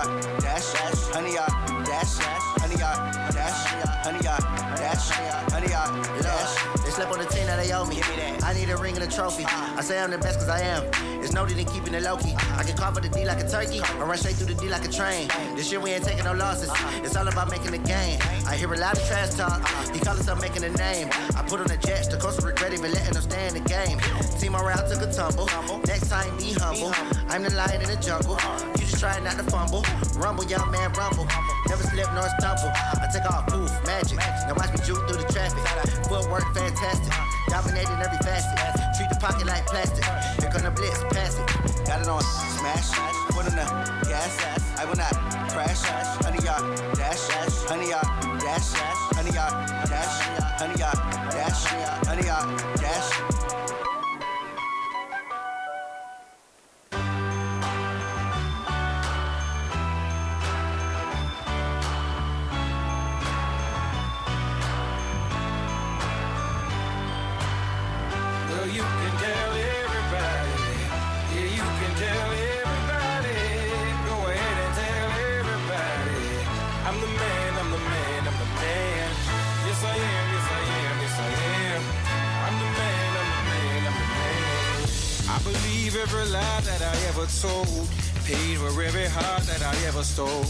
yard, dash, 100 yard, dash, 100 yard, dash, 100 yard, dash, 100 yard, dash. They slept on the team that they owe me. I need a ring and a trophy. I say I'm the best cause I am. It's noted in keeping it low-key. I can carve the D like a turkey. I run straight through the D like a train. This year we ain't taking no losses. It's all about making the game. I hear a lot of trash talk. He call himself making a name. I put on the jets. The coach regret even letting them stay in the game. Team around took a tumble. Next time be humble. I'm the lion in the jungle. You just try not to fumble. Rumble, young man, rumble. Never slip nor stumble. I take off, poof, magic. Now watch me juke through the traffic. Footwork fantastic. Dominating every facet. Treat the pocket like plastic. Here come the blitz, pass it. Got it on smash. Put in the gas. I will not crash. 100 yard dash. 100 yard dash. 100 yard dash. 100 yard dash. 100 yard dash. You can tell everybody, yeah, you can tell everybody, go ahead and tell everybody, I'm the man, I'm the man, I'm the man, yes I am, yes I am, yes I am, I'm the man, I'm the man, I'm the man. I believe every lie that I ever told, paid for every heart that I ever stole.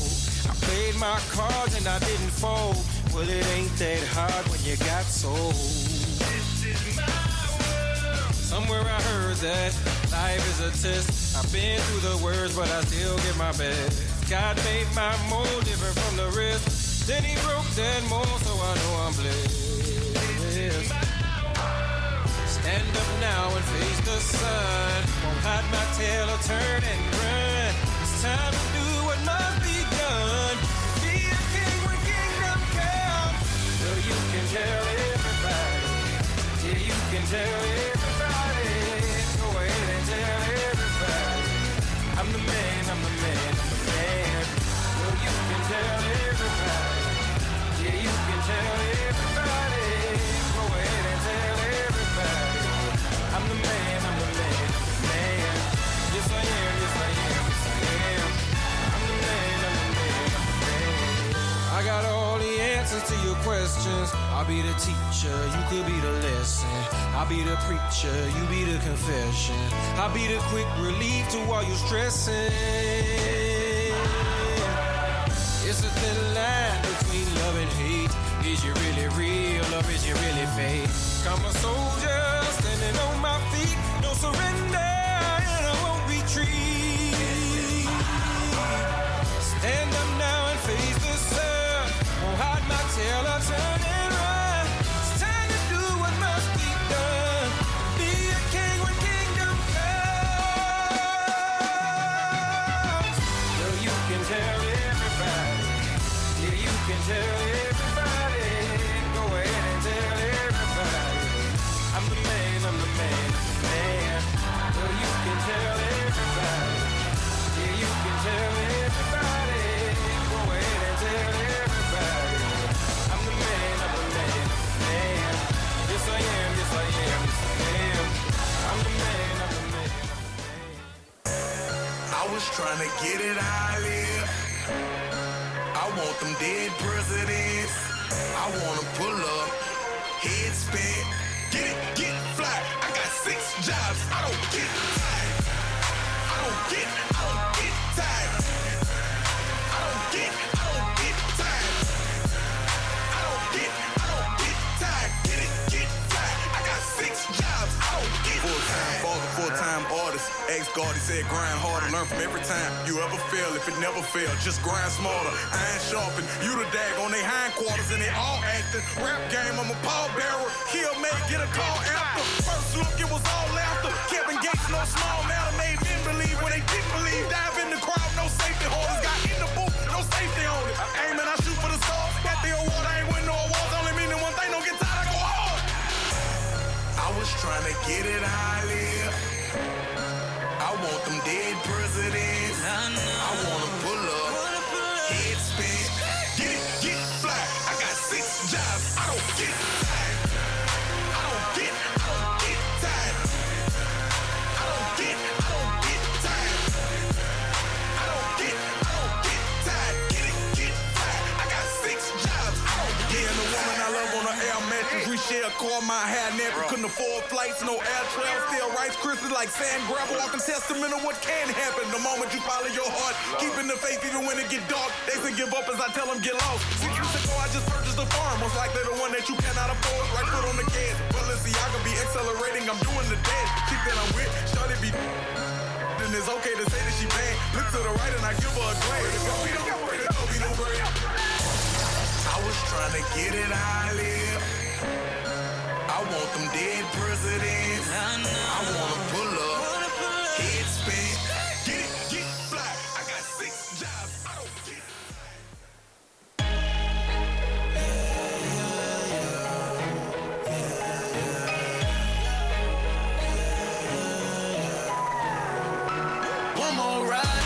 I played my cards and I didn't fold, well it ain't that hard when you got sold. This is my somewhere I heard that life is a test. I've been through the worst, but I still give my best. God made my mold different from the rest. Then he broke that mold, so I know I'm blessed. Stand up now and face the sun. Won't hide my tail or turn and run. It's time to do what must be done. Be a king when kingdom comes. So you can tell everybody. Yeah, you can tell everybody. I'm the man, I'm the man, I'm the man. Well, you can tell everybody. Yeah, you can tell everybody. Go ahead and tell everybody. I'm the man, I'm the man, I'm the man. Yes, I am, yes, I am, yes, I am. I'm the man, I'm the man, I'm the man. I got all the answers to your questions. I'll be the teacher, you could be the lesson. I'll be the preacher, you be the confession. I'll be the quick relief to all you stressing. It's a thin line between love and hate. Is you really real or is you really fake? I'm a soldier standing on my feet. No surrender and I won't retreat. Stand up now and face the sun. Won't hide my tail or turn and run. It's time to do what must be done. Be a king when kingdom comes. So you can tell everybody. Yeah, you can tell everybody. Go ahead and tell everybody. I'm the man, I'm the man, I'm the man. So you can tell everybody. Yeah, you can tell everybody. Go ahead and tell everybody. I'm the man, I'm the man, I'm the man. Yes I am, yes I am, yes I am. I'm the man, I'm the man, I'm the man. I was trying to get it how I live. I want them dead presidents. I wanna pull up, head spin, get it, get fly. I got 6 jobs, I don't get tired. I don't get tired. I don't get tired. I don't get tired. Get it, get fly. I got 6 jobs, I don't get full-time father, full-time artist. Ex-guard, he said grind harder, learn from every time you ever fail. If it never fail, just grind smarter. Iron sharpen, you the dag on they hindquarters and they all acting. Rap game, I'm a pallbearer. Kill mate, get a call after. First look, it was all laughter. Kevin Gates, no small matter, made men believe when they didn't believe. Dive in the crowd, no safety holders. Got in the booth, no safety on it. Aim and I shoot for the stars. Got the award, I ain't win no awards. Only meaning one thing, don't get tired, I go hard. I was trying to get it how I live. I want them dead presidents. I wanna pull up, head spin, get it, get fly. I got 6 jobs, I don't get tired. I don't get tired. I don't get tired. share a car, my hair never couldn't afford flights, no air travel, still Rice Krispies like sand gravel, walking testament of what can happen. The moment you follow your heart, keeping the faith even when it get dark. They say give up as I tell them get lost. 6 weeks ago I just purchased a farm, most likely the one that you cannot afford. Right foot on the gas, Balenciaga be accelerating, I'm doing the dance. Chick that I'm with, shawty be then it's okay to say that she bad. Look to the right and I give her a glare. I was trying to get it how I live. I want them dead presidents. I wanna pull up, head spin, get it, get fly. I got 6 jobs, I don't get it. One more ride,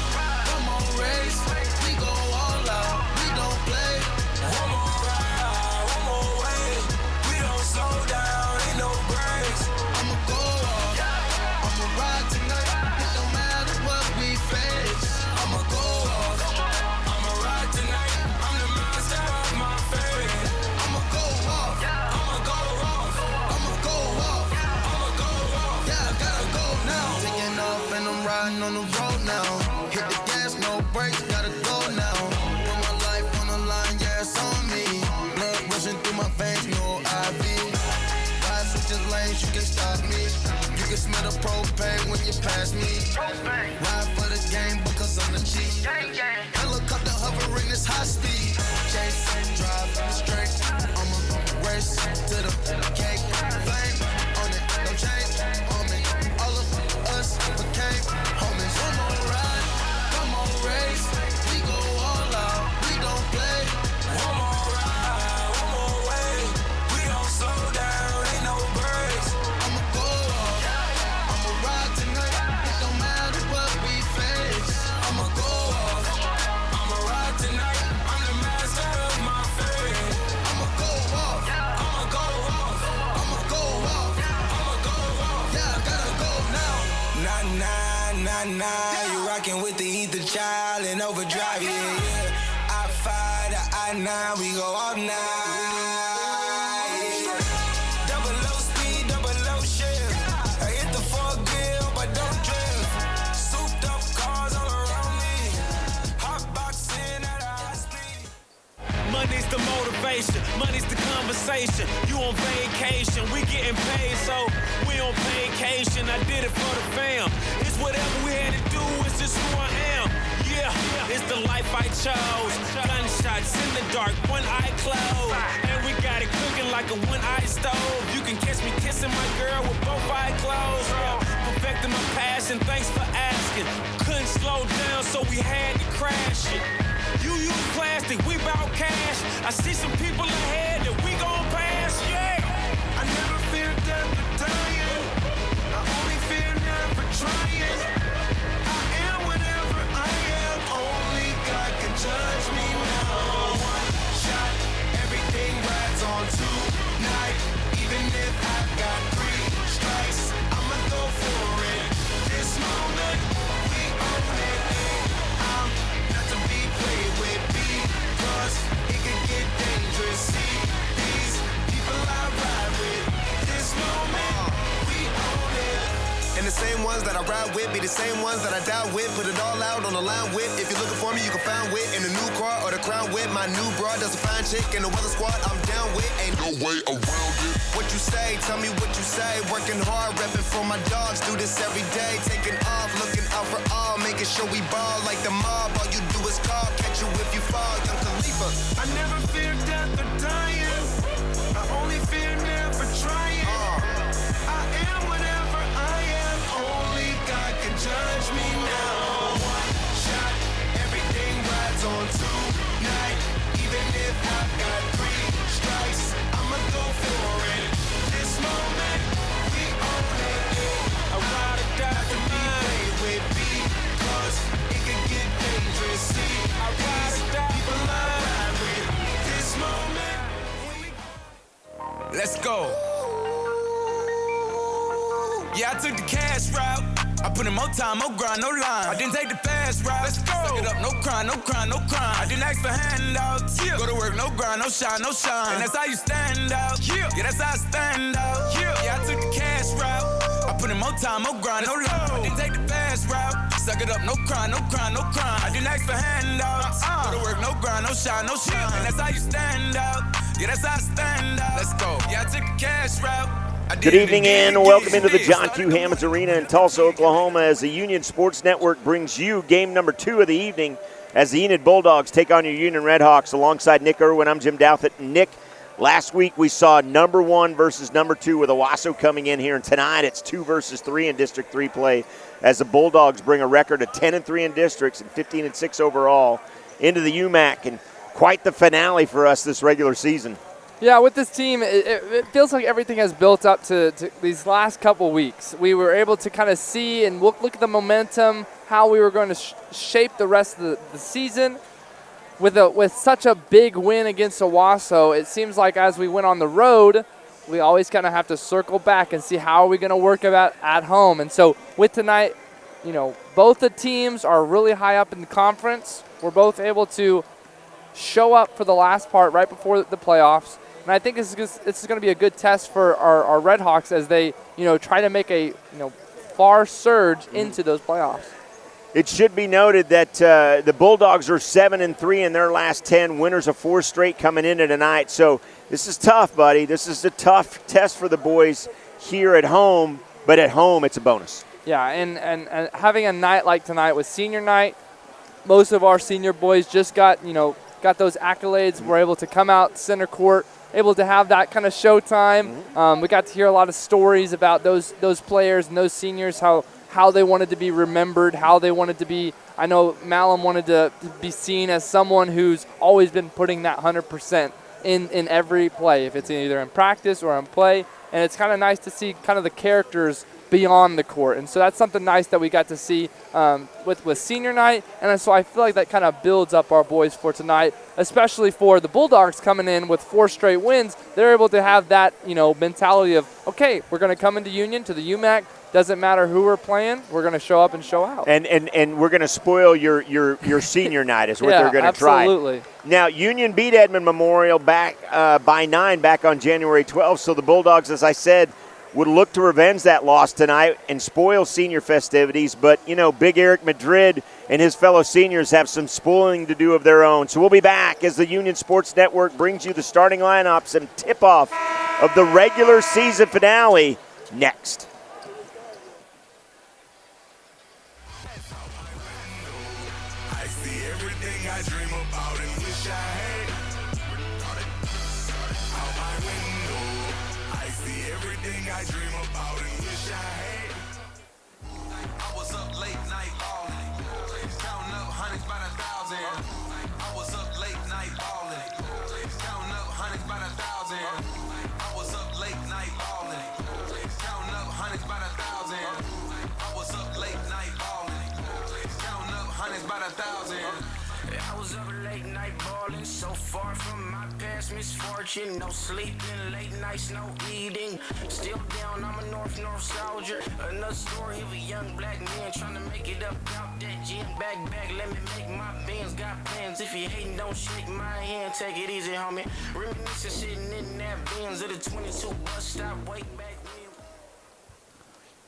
one more race. We go all out, we don't play. One more ride, one more way. We don't slow down, ain't no breaks. I'ma go off, I'ma ride tonight. It don't matter what we face. I'ma go off, I'ma ride tonight. I'm the master of my fate. I'ma go off, I'ma go off. I'ma go off. I'ma go off. Yeah, I gotta go now. Taking off and I'm riding on the road now. Hit the gas, no brakes, gotta go now. Put my life on the line, yeah, it's on me. Blood rushing through my veins, no IV. Ride switches lanes, you can stop me. You can smell the propane when you pass me. Ride for the game because I'm the chief. Helicopter hovering, it's high speed. Chase, drive straight. I'ma race to the cake. Flame on it, no change on me. All of us became homies. One more ride, one more race. We go all out, we don't play. One more ride, one more way. We don't slow down, ain't no breaks. I'ma go off, I'ma ride tonight. It don't matter what we face. I'ma go off, I'ma ride tonight. I'm the master of my fate. I'ma go off, I'ma go off. I'ma go off. I'ma go off. Yeah, I gotta go now. Nah, nah, nah, nah. You rockin' with the ether child and overdrive, yeah, yeah. I-5 to I-9, we go all night. Double low speed, double low shift. I hit the 4-gear, but don't drift. Souped up cars all around me. Hot boxing at a high speed. Money's the motivation, money's the conversation. You on vacation, we getting paid, so we on vacation. I did it for the fam. It's whatever we had to do, it's just who I am. Yeah, it's the life I chose. Gunshots in the dark, one eye closed. And we got it cooking like a one-eye stove. You can catch me kissing my girl with both eyes closed. Yeah, perfecting my passion, thanks for asking. Couldn't slow down, so we had to crash it. You use plastic, we bout cash. I see some people ahead that we gon' pass, yeah. I never fear death or dying. I only fear never trying. I am whatever I am. Only God can judge me now. One shot, everything rides on tonight. Even if I've got 3 strikes, I'ma go for it. This moment, we own it. I'm not to be played with because it can get dangerous. See these people I ride with. This moment, we own it. And the same ones that I ride with be the same ones that I die with. Put it all out on the line with. If you're looking for me, you can find wit in the new car or the crown with. My new broad does a fine chick in the weather squad. I'm down with. Ain't no way around it. What you say? Tell me what you say. Working hard, repping for my dogs. Do this every day. Taking off, looking out for all. Making sure we ball like the mob. All you do is call. Catch you if you fall. Young Khalifa. I never fear death or dying. I only fear never trying. I am whatever I am. Only God can judge me now. One shot, everything rides on tonight. Even if I've got 3 strikes, I'ma go for it. This moment, we own it. I ride or die for mine. With because it can get dangerous. See, I ride or die for people I mine. ride with. This moment, let's go. Yeah, I took the cash route. I put in more time, more grind, no line. I didn't take the fast route. Let's go. Suck it up, no crime, no crime, no crime. I didn't ask for handouts. Yeah. Go to work, no grind, no shine, no shine. And that's how you stand out. Yeah, that's how I stand out. Yeah, I took the cash route. I put in more time, more grind, no line. I didn't take the fast route. Suck it up, no crime, no crime, no crime. I didn't ask for handouts. Go to work, no grind, no shine, no shine. And that's how you stand out. Yeah, that's how I stand out. Let's go. Yeah, I took the cash route. Good evening and welcome into the John Q. Hammonds Arena in Tulsa, Oklahoma, as the Union Sports Network brings you game number 2 of the evening as the Enid Bulldogs take on your Union Redhawks. Alongside Nick Irwin, I'm Jim Douthit. Nick, last week we saw number 1 versus number 2 with Owasso coming in here, and tonight it's 2 versus 3 in District 3 play as the Bulldogs bring a record of 10-3 in districts and 15-6 overall into the UMAC, and quite the finale for us this regular season. Yeah, with this team, it feels like everything has built up to these last couple weeks. We were able to kind of see and look at the momentum, how we were going to shape the rest of the season. With such a big win against Owasso, it seems like as we went on the road, we always kind of have to circle back and see how are we going to work about at home. And so with tonight, you know, both the teams are really high up in the conference. We're both able to show up for the last part right before the playoffs. And I think this is going to be a good test for our Redhawks as they, you know, try to make a, far surge into those playoffs. It should be noted that the Bulldogs are 7-3 in their last 10, winners of 4 straight coming into tonight. So this is tough, buddy. This is a tough test for the boys here at home, but at home it's a bonus. Yeah, and having a night like tonight was senior night, most of our senior boys just got those accolades. We're able to come out center court, able to have that kind of showtime. We got to hear a lot of stories about those players and those seniors, how they wanted to be remembered, how they wanted to be. I know Malum wanted to be seen as someone who's always been putting that 100% in every play, if it's either in practice or in play. And it's kind of nice to see kind of the characters beyond the court. And so that's something nice that we got to see with senior night. And so I feel like that kind of builds up our boys for tonight, especially for the Bulldogs coming in with 4 straight wins. They're able to have that, mentality of, okay, we're going to come into Union, to the UMAC. Doesn't matter who we're playing, we're going to show up and show out. And we're going to spoil your senior night is what they're going to try. Absolutely. Now, Union beat Edmond Memorial back by 9 back on January 12th. So the Bulldogs, as I said, would look to revenge that loss tonight and spoil senior festivities. But, Big Eric Madrid and his fellow seniors have some spoiling to do of their own. So we'll be back as the Union Sports Network brings you the starting lineups and tip-off of the regular season finale next. Misfortune, no sleeping, late nights, no eating. Still down, I'm a North soldier. Another story of a young black man trying to make it up out that gym. Back, let me make my bands. Got plans. If you hating, don't shake my hand. Take it easy, homie. Reminiscing, sitting in that Benz at a 22 bus stop. Wake back.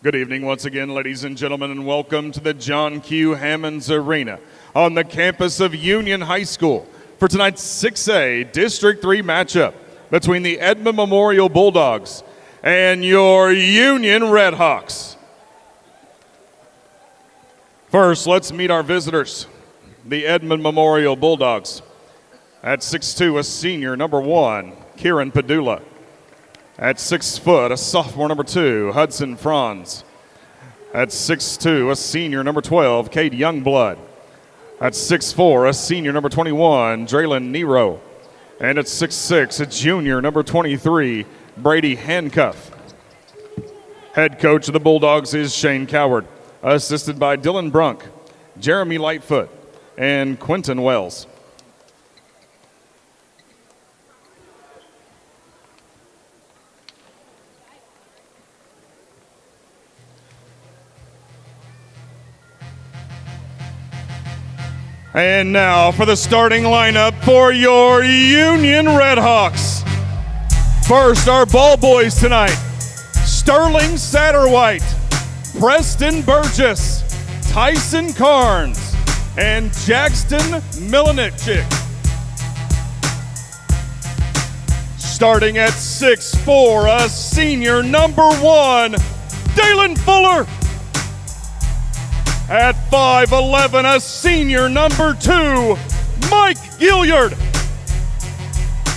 Good evening once again, ladies and gentlemen, and welcome to the John Q. Hammonds Arena on the campus of Union High School for tonight's 6A District 3 matchup between the Edmond Memorial Bulldogs and your Union Redhawks. First, let's meet our visitors, the Edmond Memorial Bulldogs. At 6'2", a senior, number 1, Kieran Padula. At 6 foot, a sophomore, number 2, Hudson Franz. At 6'2", a senior, number 12, Cade Youngblood. At 6'4", a senior, number 21, Draylon Nero. And at 6'6", a junior, number 23, Brady Handcuff. Head coach of the Bulldogs is Shane Coward, assisted by Dylan Brunk, Jeremy Lightfoot, and Quentin Wells. And now for the starting lineup for your Union Redhawks. First, our ball boys tonight. Sterling Satterwhite, Preston Burgess, Tyson Carnes, and Jackson Milanichik. Starting at 6'4", a senior number 1, Dalen Fuller. At 5'11", a senior number 2, Mike Gilliard.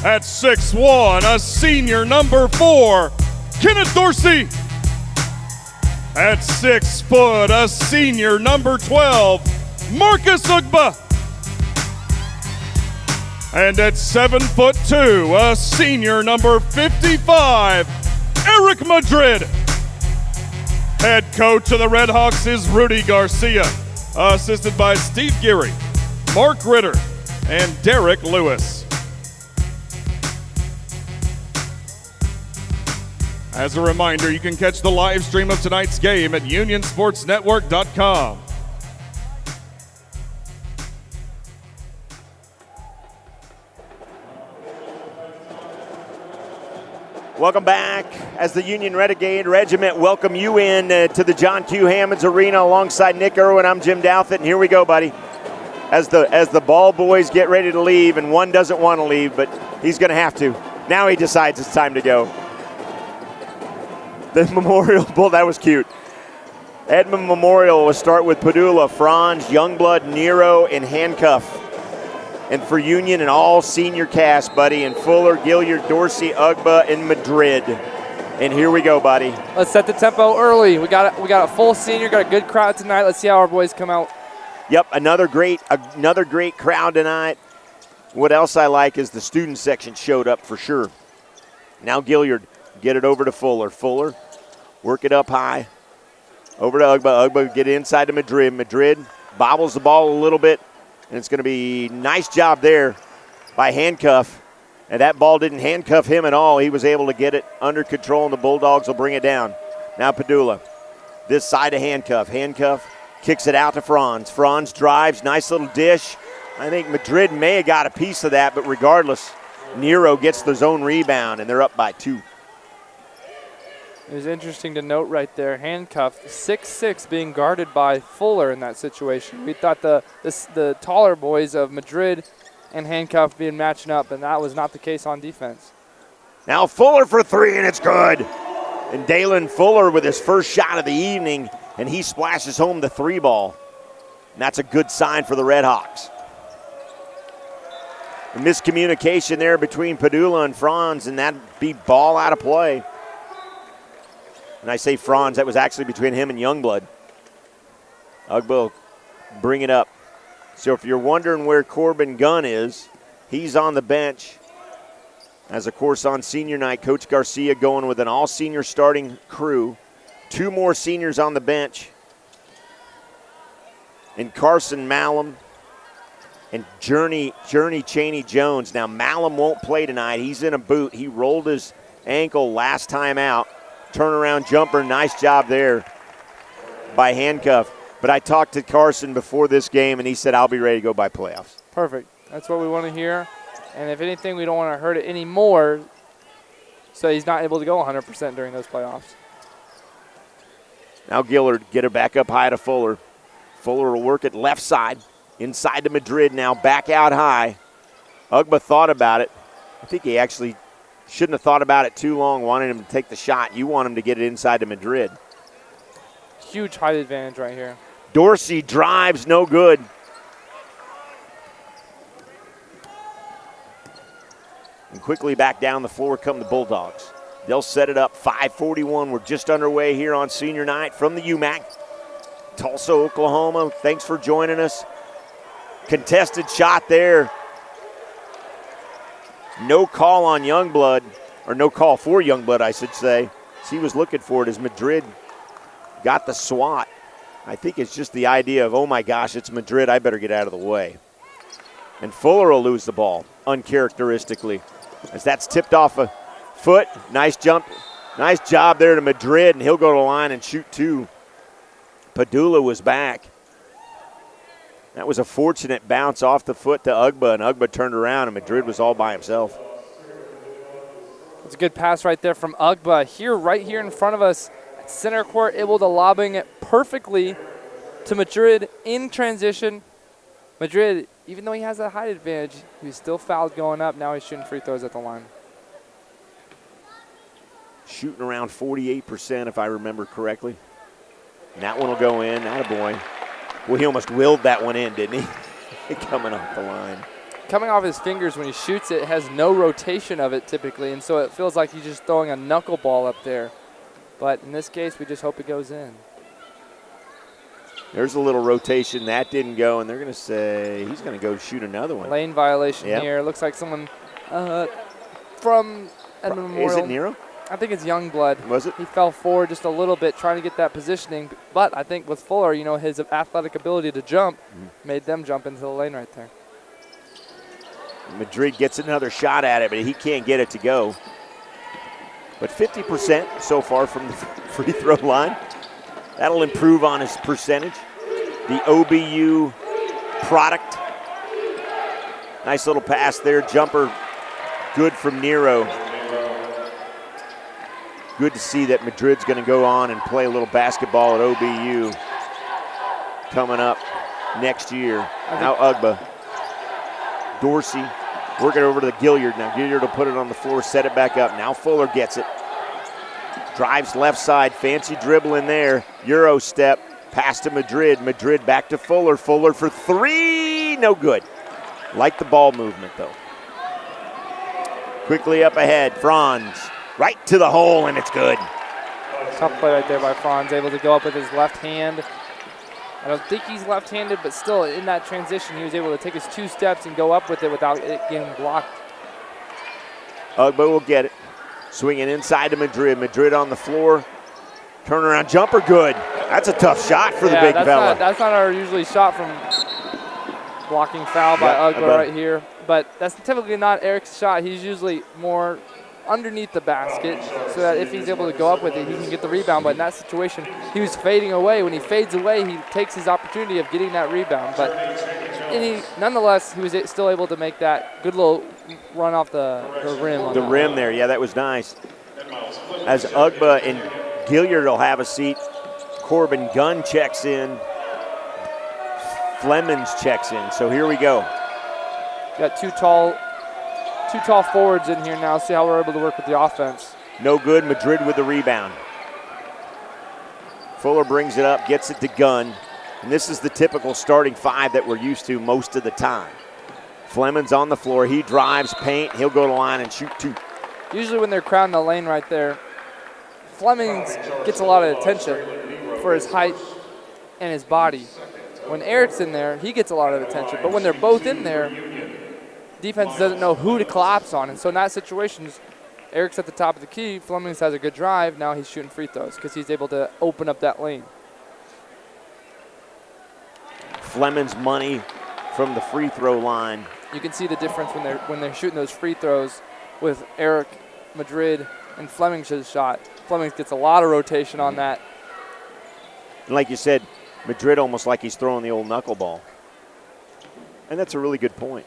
At 6'1", a senior number 4, Kenneth Dorsey. At 6 foot, a senior number 12, Marcus Ugba. And at 7'2", a senior number 55, Eric Madrid. Head coach of the Redhawks is Rudy Garcia, assisted by Steve Geary, Mark Ritter, and Derek Lewis. As a reminder, you can catch the live stream of tonight's game at unionsportsnetwork.com. Welcome back as the Union Renegade Regiment welcome you in to the John Q. Hammonds Arena alongside Nick Irwin. I'm Jim Douthit, and here we go, buddy. As the ball boys get ready to leave, and one doesn't want to leave, but he's going to have to. Now he decides it's time to go. The Memorial Bowl, that was cute. Edmond Memorial will start with Padula, Franz, Youngblood, Nero, and Handcuff. And for Union, an all-senior cast, buddy, and Fuller, Gilliard, Dorsey, Ugba, and Madrid. And here we go, buddy. Let's set the tempo early. We got a full senior, got a good crowd tonight. Let's see how our boys come out. Yep, another great crowd tonight. What else I like is the student section showed up for sure. Now Gilliard, get it over to Fuller. Fuller, work it up high. Over to Ugba. Ugba, get it inside to Madrid. Madrid bobbles the ball a little bit. And it's going to be nice job there by Handcuff. And that ball didn't handcuff him at all. He was able to get it under control, and the Bulldogs will bring it down. Now Padula, this side of Handcuff. Handcuff kicks it out to Franz. Franz drives, nice little dish. I think Madrid may have got a piece of that, but regardless, Nero gets the zone rebound, and they're up by 2. It was interesting to note right there, Handcuff, 6'6", being guarded by Fuller in that situation. We thought the taller boys of Madrid and Handcuff being matching up, and that was not the case on defense. Now Fuller for 3, and it's good. And Dalen Fuller with his first shot of the evening, and he splashes home the 3 ball. And that's a good sign for the Redhawks. A miscommunication there between Padula and Franz, and that'd be ball out of play. And I say Franz, that was actually between him and Youngblood. Ugba will bring it up. So if you're wondering where Corbin Gunn is, he's on the bench. As, of course, on senior night, Coach Garcia going with an all-senior starting crew. 2 more seniors on the bench. And Carson Malum and Journey Chaney Jones. Now, Malum won't play tonight. He's in a boot. He rolled his ankle last time out. Turnaround jumper, nice job there by Handcuff. But I talked to Carson before this game, and he said, I'll be ready to go by playoffs. Perfect. That's what we want to hear. And if anything, we don't want to hurt it anymore so he's not able to go 100% during those playoffs. Now Gillard, get it back up high to Fuller. Fuller will work it left side, inside to Madrid now, back out high. Ugba thought about it. I think he actually shouldn't have thought about it too long, wanted him to take the shot. You want him to get it inside to Madrid. Huge height advantage right here. Dorsey drives, no good. And quickly back down the floor come the Bulldogs. They'll set it up. 5:41. We're just underway here on senior night from the UMAC. Tulsa, Oklahoma. Thanks for joining us. Contested shot there. No call on Youngblood, or no call for Youngblood, I should say. He was looking for it as Madrid got the swat. I think it's just the idea of, oh my gosh, it's Madrid, I better get out of the way. And Fuller will lose the ball, uncharacteristically, as that's tipped off a foot. Nice jump, nice job there to Madrid, and he'll go to the line and shoot 2. Padula was back. That was a fortunate bounce off the foot to Ugba, and Ugba turned around, and Madrid was all by himself. It's a good pass right there from Ugba. Here, right here in front of us, at center court, able to lobbing it perfectly to Madrid in transition. Madrid, even though he has a height advantage, he was still fouled going up. Now he's shooting free throws at the line. Shooting around 48%, if I remember correctly. And that one will go in. Attaboy. Well, he almost willed that one in, didn't he? Coming off the line. Coming off his fingers when he shoots it, has no rotation of it typically, and so it feels like he's just throwing a knuckleball up there. But in this case, we just hope it goes in. There's a little rotation. That didn't go, and they're going to say he's going to go shoot another one. Lane violation here. Looks like someone from Edmond Memorial. Is it Nero? I think it's Youngblood. Was it? He fell forward just a little bit trying to get that positioning, but I think with Fuller, you know, his athletic ability to jump made them jump into the lane right there. Madrid gets another shot at it, but he can't get it to go. But 50% so far from the free throw line. That'll improve on his percentage. The OBU product. Nice little pass there. Jumper good from Nero. Good to see that Madrid's going to go on and play a little basketball at OBU coming up next year. Now Ugba. Dorsey working over to the Gilliard. Now Gilliard will put it on the floor, set it back up. Now Fuller gets it. Drives left side, fancy dribble in there. Euro step, pass to Madrid. Madrid back to Fuller. Fuller for three, no good. Like the ball movement though. Quickly up ahead, Franz. Right to the hole, and it's good. Tough play right there by Franz, able to go up with his left hand. I don't think he's left-handed, but still in that transition, he was able to take his 2 steps and go up with it without it getting blocked. Ugba will get it. Swinging inside to Madrid. Madrid on the floor. Turnaround jumper, good. That's a tough shot for the big fella. That's not our usually shot from blocking foul by Ugba right here. But that's typically not Eric's shot. He's usually more underneath the basket so that if he's able to go up with it, he can get the rebound. But in that situation, he was fading away. When he fades away, he takes his opportunity of getting that rebound. But nonetheless, he was still able to make that good little run off the rim. The rim there, yeah, that was nice. As Ugba and Gilliard will have a seat, Corbin Gunn checks in. Flemings checks in. So here we go. Got two tall forwards in here now. See how we're able to work with the offense. No good. Madrid with the rebound. Fuller brings it up, gets it to Gunn. And this is the typical starting 5 that we're used to most of the time. Fleming's on the floor. He drives, paint. He'll go to the line and shoot 2. Usually when they're crowding the lane right there, Flemings gets a lot of attention for his height and his body. When Eric's in there, he gets a lot of attention. But when they're both in there, defense doesn't know who to collapse on. And so in that situation, Eric's at the top of the key. Flemings has a good drive. Now he's shooting free throws because he's able to open up that lane. Fleming's money from the free throw line. You can see the difference when they're shooting those free throws with Eric, Madrid, and Fleming's shot. Flemings gets a lot of rotation on that. And like you said, Madrid almost like he's throwing the old knuckleball. And that's a really good point.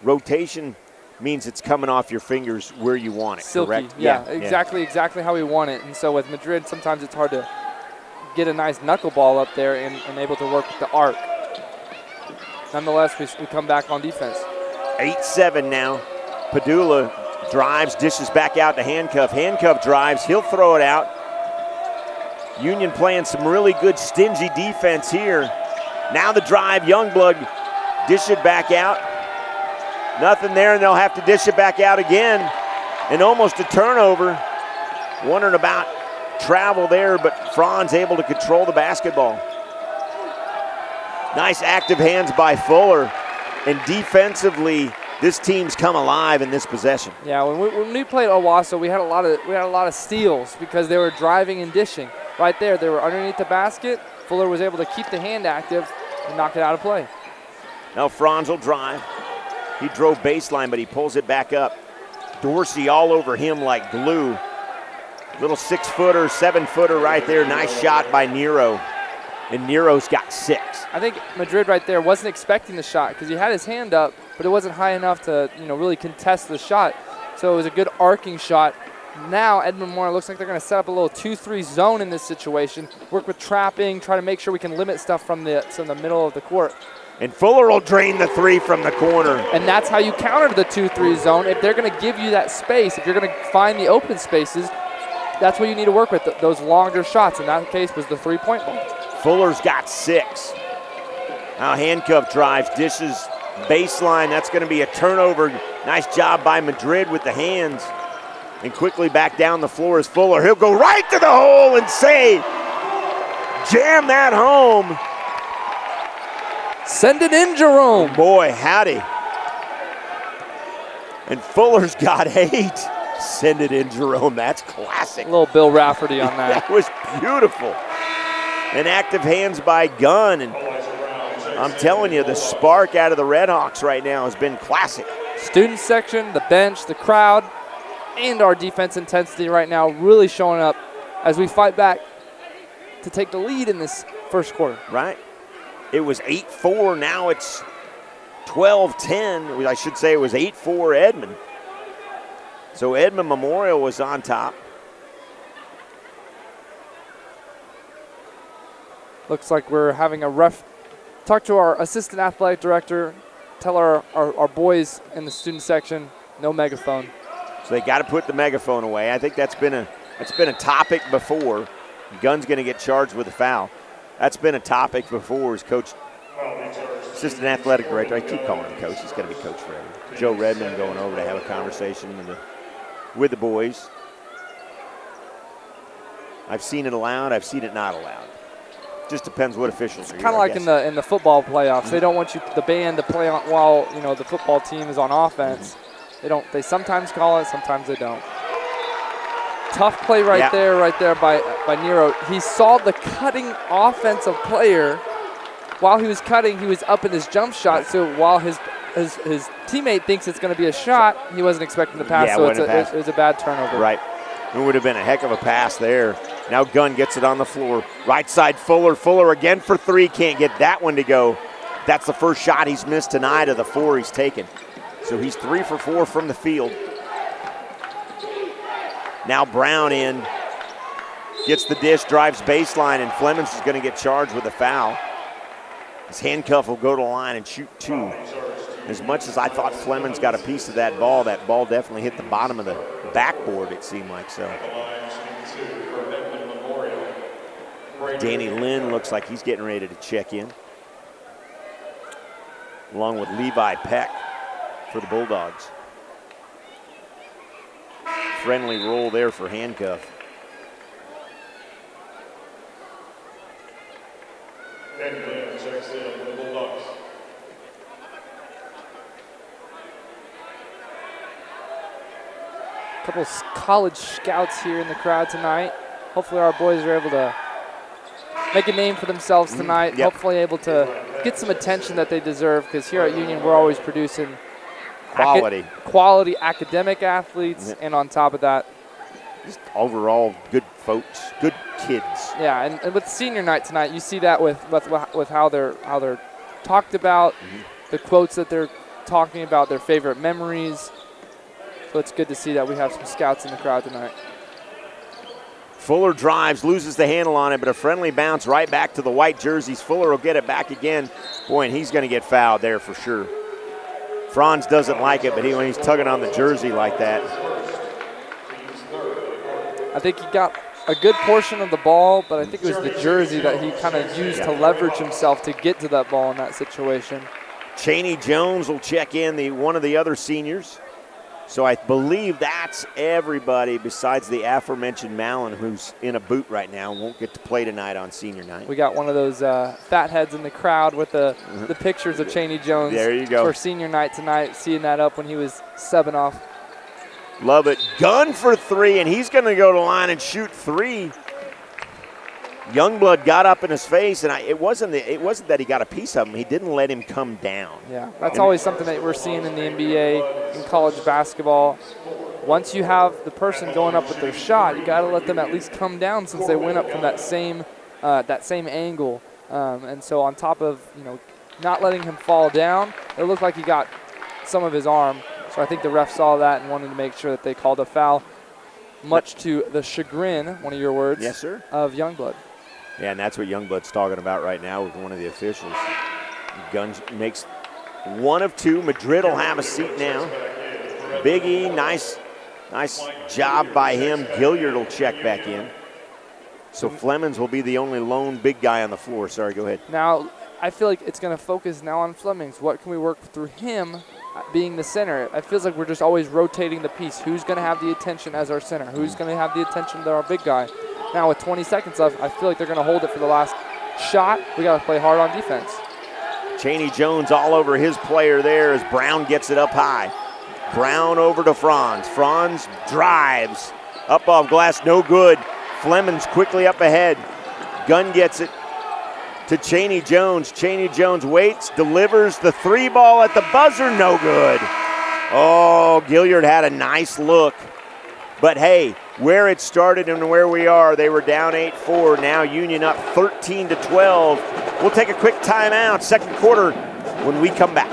Rotation means it's coming off your fingers where you want it, Silky, correct? Yeah, exactly how we want it. And so with Madrid, sometimes it's hard to get a nice knuckleball up there and able to work with the arc. Nonetheless, we come back on defense. 8-7 now. Padula drives, dishes back out to Handcuff. Handcuff drives, he'll throw it out. Union playing some really good stingy defense here. Now the drive, Youngblood dish it back out. Nothing there, and they'll have to dish it back out again. And almost a turnover. Wondering about travel there, but Franz able to control the basketball. Nice active hands by Fuller. And defensively, this team's come alive in this possession. Yeah, when we played Owasso, we had a lot of steals because they were driving and dishing. Right there, they were underneath the basket. Fuller was able to keep the hand active and knock it out of play. Now Franz will drive. He drove baseline, but he pulls it back up. Dorsey all over him like glue. Little 6-footer, 7-footer right there. Nice shot by Nero. and Nero's got 6. I think Madrid right there wasn't expecting the shot because he had his hand up, but it wasn't high enough to really contest the shot. So it was a good arcing shot. Now Edmond Memorial looks like they're going to set up a little 2-3 zone in this situation, work with trapping, try to make sure we can limit stuff from the middle of the court. And Fuller will drain the 3 from the corner. And that's how you counter the 2-3 zone. If they're going to give you that space, if you're going to find the open spaces, that's what you need to work with, those longer shots. In that case was the 3-point ball. Fuller's got 6. Now handcuff drives, dishes, baseline. That's going to be a turnover. Nice job by Madrid with the hands. And quickly back down the floor is Fuller. He'll go right to the hole and say, jam that home. Send it in, Jerome. Boy, howdy. And Fuller's got 8. Send it in, Jerome. That's classic. A little Bill Rafferty on that. That was beautiful. And active hands by Gunn. And I'm telling you, the spark out of the Redhawks right now has been classic. Student section, the bench, the crowd, and our defense intensity right now really showing up as we fight back to take the lead in this first quarter. Right. It was 8-4. Now it's 12-10. I should say it was 8-4 Edmond. So Edmond Memorial was on top. Looks like we're having a ref talk to our assistant athletic director, tell our boys in the student section, no megaphone. So they got to put the megaphone away. I think that's been a topic before. Gunn's going to get charged with a foul. That's been a topic before as coach, assistant athletic director. I keep calling him coach. He's going to be coach forever. Joe Redmond going over to have a conversation with the boys. I've seen it allowed. I've seen it not allowed. Just depends what officials are here. Kind of like in the football playoffs. They don't want the band to play on while the football team is on offense. They sometimes call it, sometimes they don't. Tough play right there by Nero. He saw the cutting offensive player. While he was cutting, he was up in his jump shot. So while his teammate thinks it's going to be a shot, he wasn't expecting the pass. So it was a bad turnover. Right. It would have been a heck of a pass there. Now Gunn gets it on the floor. Right side Fuller. Fuller again for 3. Can't get that one to go. That's the first shot he's missed tonight of the 4 he's taken. So he's 3 for 4 from the field. Now Brown in. Gets the dish, drives baseline, and Flemings is going to get charged with a foul. His handcuff will go to the line and shoot 2. As much as I thought Flemings got a piece of that ball definitely hit the bottom of the backboard, it seemed like so. Danny Lynn looks like he's getting ready to check in, along with Levi Peck for the Bulldogs. Friendly roll there for handcuff. Danny Lynn checks in for the Bulldogs. A couple of college scouts here in the crowd tonight. Hopefully our boys are able to make a name for themselves tonight. Yep. Hopefully able to get some attention that they deserve, because here at Union we're always producing quality academic athletes, and on top of that, just overall good folks, good kids. Yeah, and with senior night tonight, you see that with how they're talked about, the quotes that they're talking about, their favorite memories. So it's good to see that we have some scouts in the crowd tonight. Fuller drives, loses the handle on it, but a friendly bounce right back to the white jerseys. Fuller will get it back again. Boy, and he's going to get fouled there for sure. Franz doesn't like it, but when he's tugging on the jersey like that. I think he got a good portion of the ball, but I think it was the jersey that he kind of used to leverage himself to get to that ball in that situation. Chaney Jones will check in, one of the other seniors. So I believe that's everybody besides the aforementioned Mallon, who's in a boot right now and won't get to play tonight on senior night. We got one of those fat heads in the crowd with the pictures of Chaney Jones. There you go. For senior night tonight, seeing that up when he was subbing off. Love it. Gunn for 3, and he's going to go to the line and shoot 3. Youngblood got up in his face, and it wasn't that he got a piece of him. He didn't let him come down. Yeah, that's always something that we're seeing in the NBA, in college basketball. Once you have the person going up with their shot, you got to let them at least come down, since they went up from that same angle. And so on top of, not letting him fall down, it looked like he got some of his arm. So I think the ref saw that and wanted to make sure that they called a foul, much to the chagrin, one of your words, yes, sir, of Youngblood. Yeah, and that's what Youngblood's talking about right now with one of the officials. Gunn makes one of two. Madrid will have a seat now. Big E, nice job by him. Gilliard will check back in. So Flemings will be the only lone big guy on the floor. Sorry, go ahead. Now, I feel like it's going to focus now on Flemings. What can we work through him being the center? It feels like we're just always rotating the piece. Who's going to have the attention as our center? Who's going to have the attention to our big guy? Now with 20 seconds left, I feel like they're going to hold it for the last shot. We got to play hard on defense. Chaney Jones all over his player there as Brown gets it up high. Brown over to Franz. Franz drives up off glass, no good. Flemings quickly up ahead. Gunn gets it to Chaney Jones. Chaney Jones waits, delivers the three ball at the buzzer, no good. Oh, Gilliard had a nice look. But hey, where it started and where we are, they were down 8-4. Now Union up 13-12. We'll take a quick timeout, second quarter, when we come back.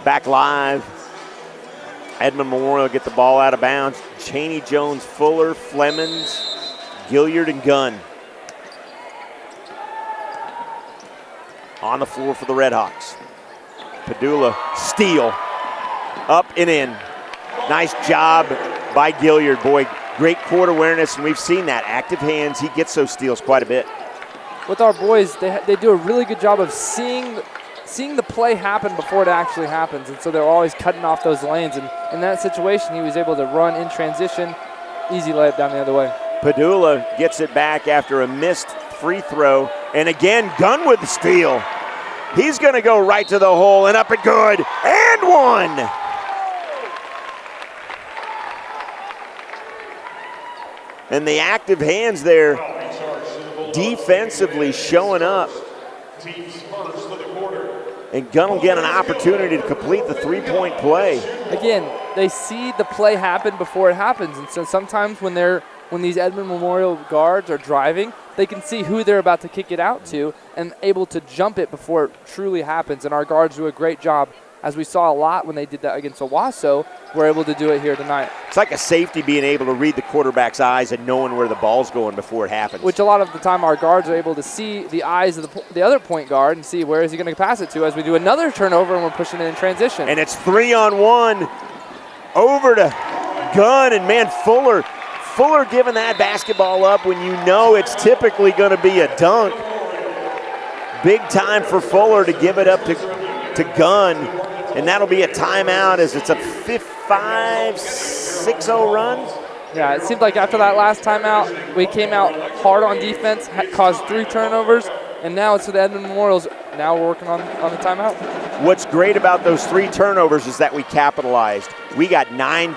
Back live. Edmond Memorial get the ball out of bounds. Chaney Jones, Fuller, Flemings, Gilliard, and Gunn on the floor for the Redhawks. Padula, steal, up and in. Nice job by Gilliard. Boy, great court awareness, and we've seen that. Active hands, he gets those steals quite a bit. With our boys, they do a really good job of seeing the play happen before it actually happens, and so they're always cutting off those lanes. And in that situation, he was able to run in transition, easy layup down the other way. Padula gets it back after a missed free throw, and again, Gunn with the steal. He's going to go right to the hole and up and good, and one. And the active hands there, defensively showing up. And Gunn will get an opportunity to complete the three-point play. Again, they see the play happen before it happens, and so sometimes when these Edmond Memorial guards are driving, they can see who they're about to kick it out to and able to jump it before it truly happens. And our guards do a great job, as we saw a lot when they did that against Owasso. We're able to do it here tonight. It's like a safety being able to read the quarterback's eyes and knowing where the ball's going before it happens. Which a lot of the time our guards are able to see the eyes of the other point guard and see where is he going to pass it to as we do another turnover and we're pushing it in transition. And it's 3-on-1 over to Gunn, and man, Fuller giving that basketball up when you know it's typically going to be a dunk. Big time for Fuller to give it up to Gunn, and that'll be a timeout as it's a 5-6-0 run. Yeah, it seemed like after that last timeout, we came out hard on defense, caused 3 turnovers, and now it's to the Edmond Memorials. Now we're working on the timeout. What's great about those 3 turnovers is that we capitalized. We got 7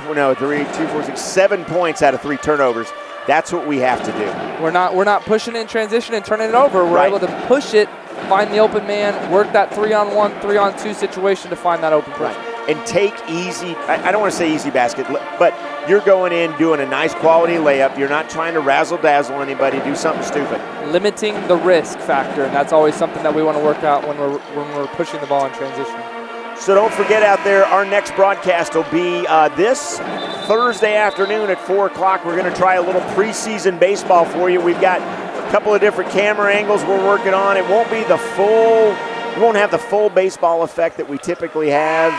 points out of 3 turnovers. That's what we have to do. We're not pushing it in transition and turning it over. We're able to push it, find the open man, work that 3-on-1, 3-on-2 situation to find that open person. And take easy, I don't want to say easy basket, but you're going in doing a nice quality layup. You're not trying to razzle-dazzle anybody, do something stupid. Limiting the risk factor, and that's always something that we want to work out when we're pushing the ball in transition. So don't forget out there, our next broadcast will be this Thursday afternoon at 4 o'clock. We're going to try a little preseason baseball for you. We've got A couple of different camera angles we're working on. It won't be the full, we won't have the full baseball effect that we typically have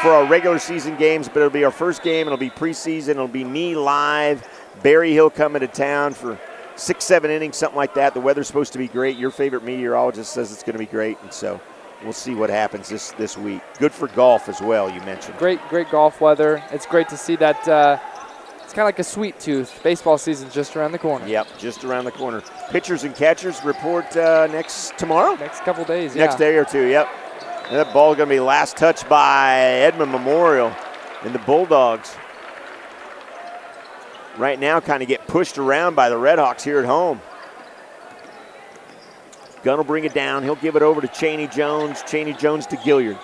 for our regular season games, but it'll be our first game. It'll be preseason. It'll be me live. Berry Hill coming to town for 6-7 innings, something like that. The weather's supposed to be great. Your favorite meteorologist says it's going to be great, and so we'll see what happens this week. Good for golf as well, you mentioned. Great golf weather. It's great to see that. It's kind of like a sweet tooth. Baseball season's just around the corner. Yep, just around the corner. Pitchers and catchers report tomorrow? Next couple days, yeah. Next day or two, yep. And that ball's going to be last touched by Edmond Memorial and the Bulldogs. Right now kind of get pushed around by the Redhawks here at home. Gunn will bring it down. He'll give it over to Chaney Jones. Chaney Jones to Gilliard.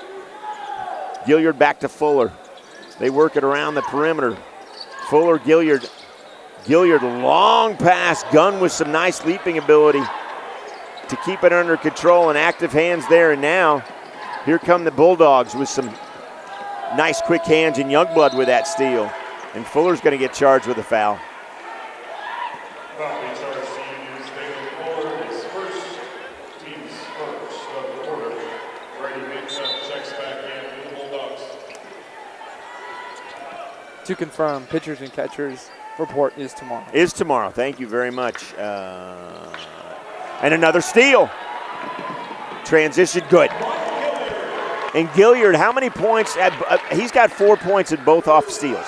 Gilliard back to Fuller. They work it around the perimeter. Fuller, Gilliard. Gilliard, long pass. Gunn with some nice leaping ability to keep it under control and active hands there. And now here come the Bulldogs with some nice quick hands, and Youngblood with that steal. And Fuller's going to get charged with a foul. To confirm, pitchers and catchers report is tomorrow. Is tomorrow. Thank you very much. And another steal. Transition good. And Gilliard, how many points? He's got 4 points in both off steals.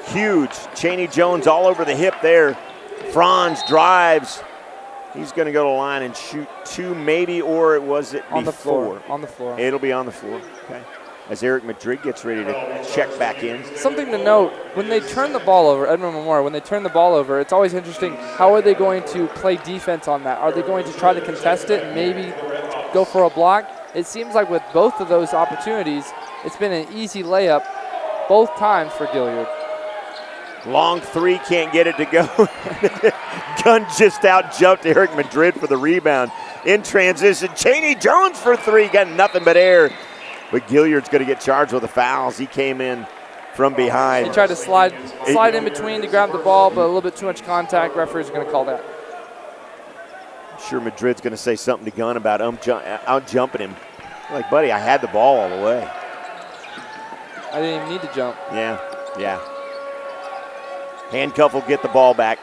Huge. Chaney Jones all over the hip there. Franz drives. He's going to go to the line and shoot 2 maybe, or was it on before? The floor. On the floor. It'll be on the floor. Okay. As Eric Madrid gets ready to check back in. Something to note, when they turn the ball over, Edmond Memorial, when they turn the ball over, it's always interesting, how are they going to play defense on that? Are they going to try to contest it and maybe go for a block? It seems like with both of those opportunities, it's been an easy layup both times for Gilliard. Long three, can't get it to go. Gunn just out-jumped Eric Madrid for the rebound. In transition, Chaney Jones for 3, got nothing but air. But Gilliard's going to get charged with the fouls. He came in from behind. He tried to slide in between to grab the ball, but a little bit too much contact. Referee's going to call that. I'm sure Madrid's going to say something to Gunn about out-jumping him. Like, buddy, I had the ball all the way. I didn't even need to jump. Yeah. Handcuff will get the ball back.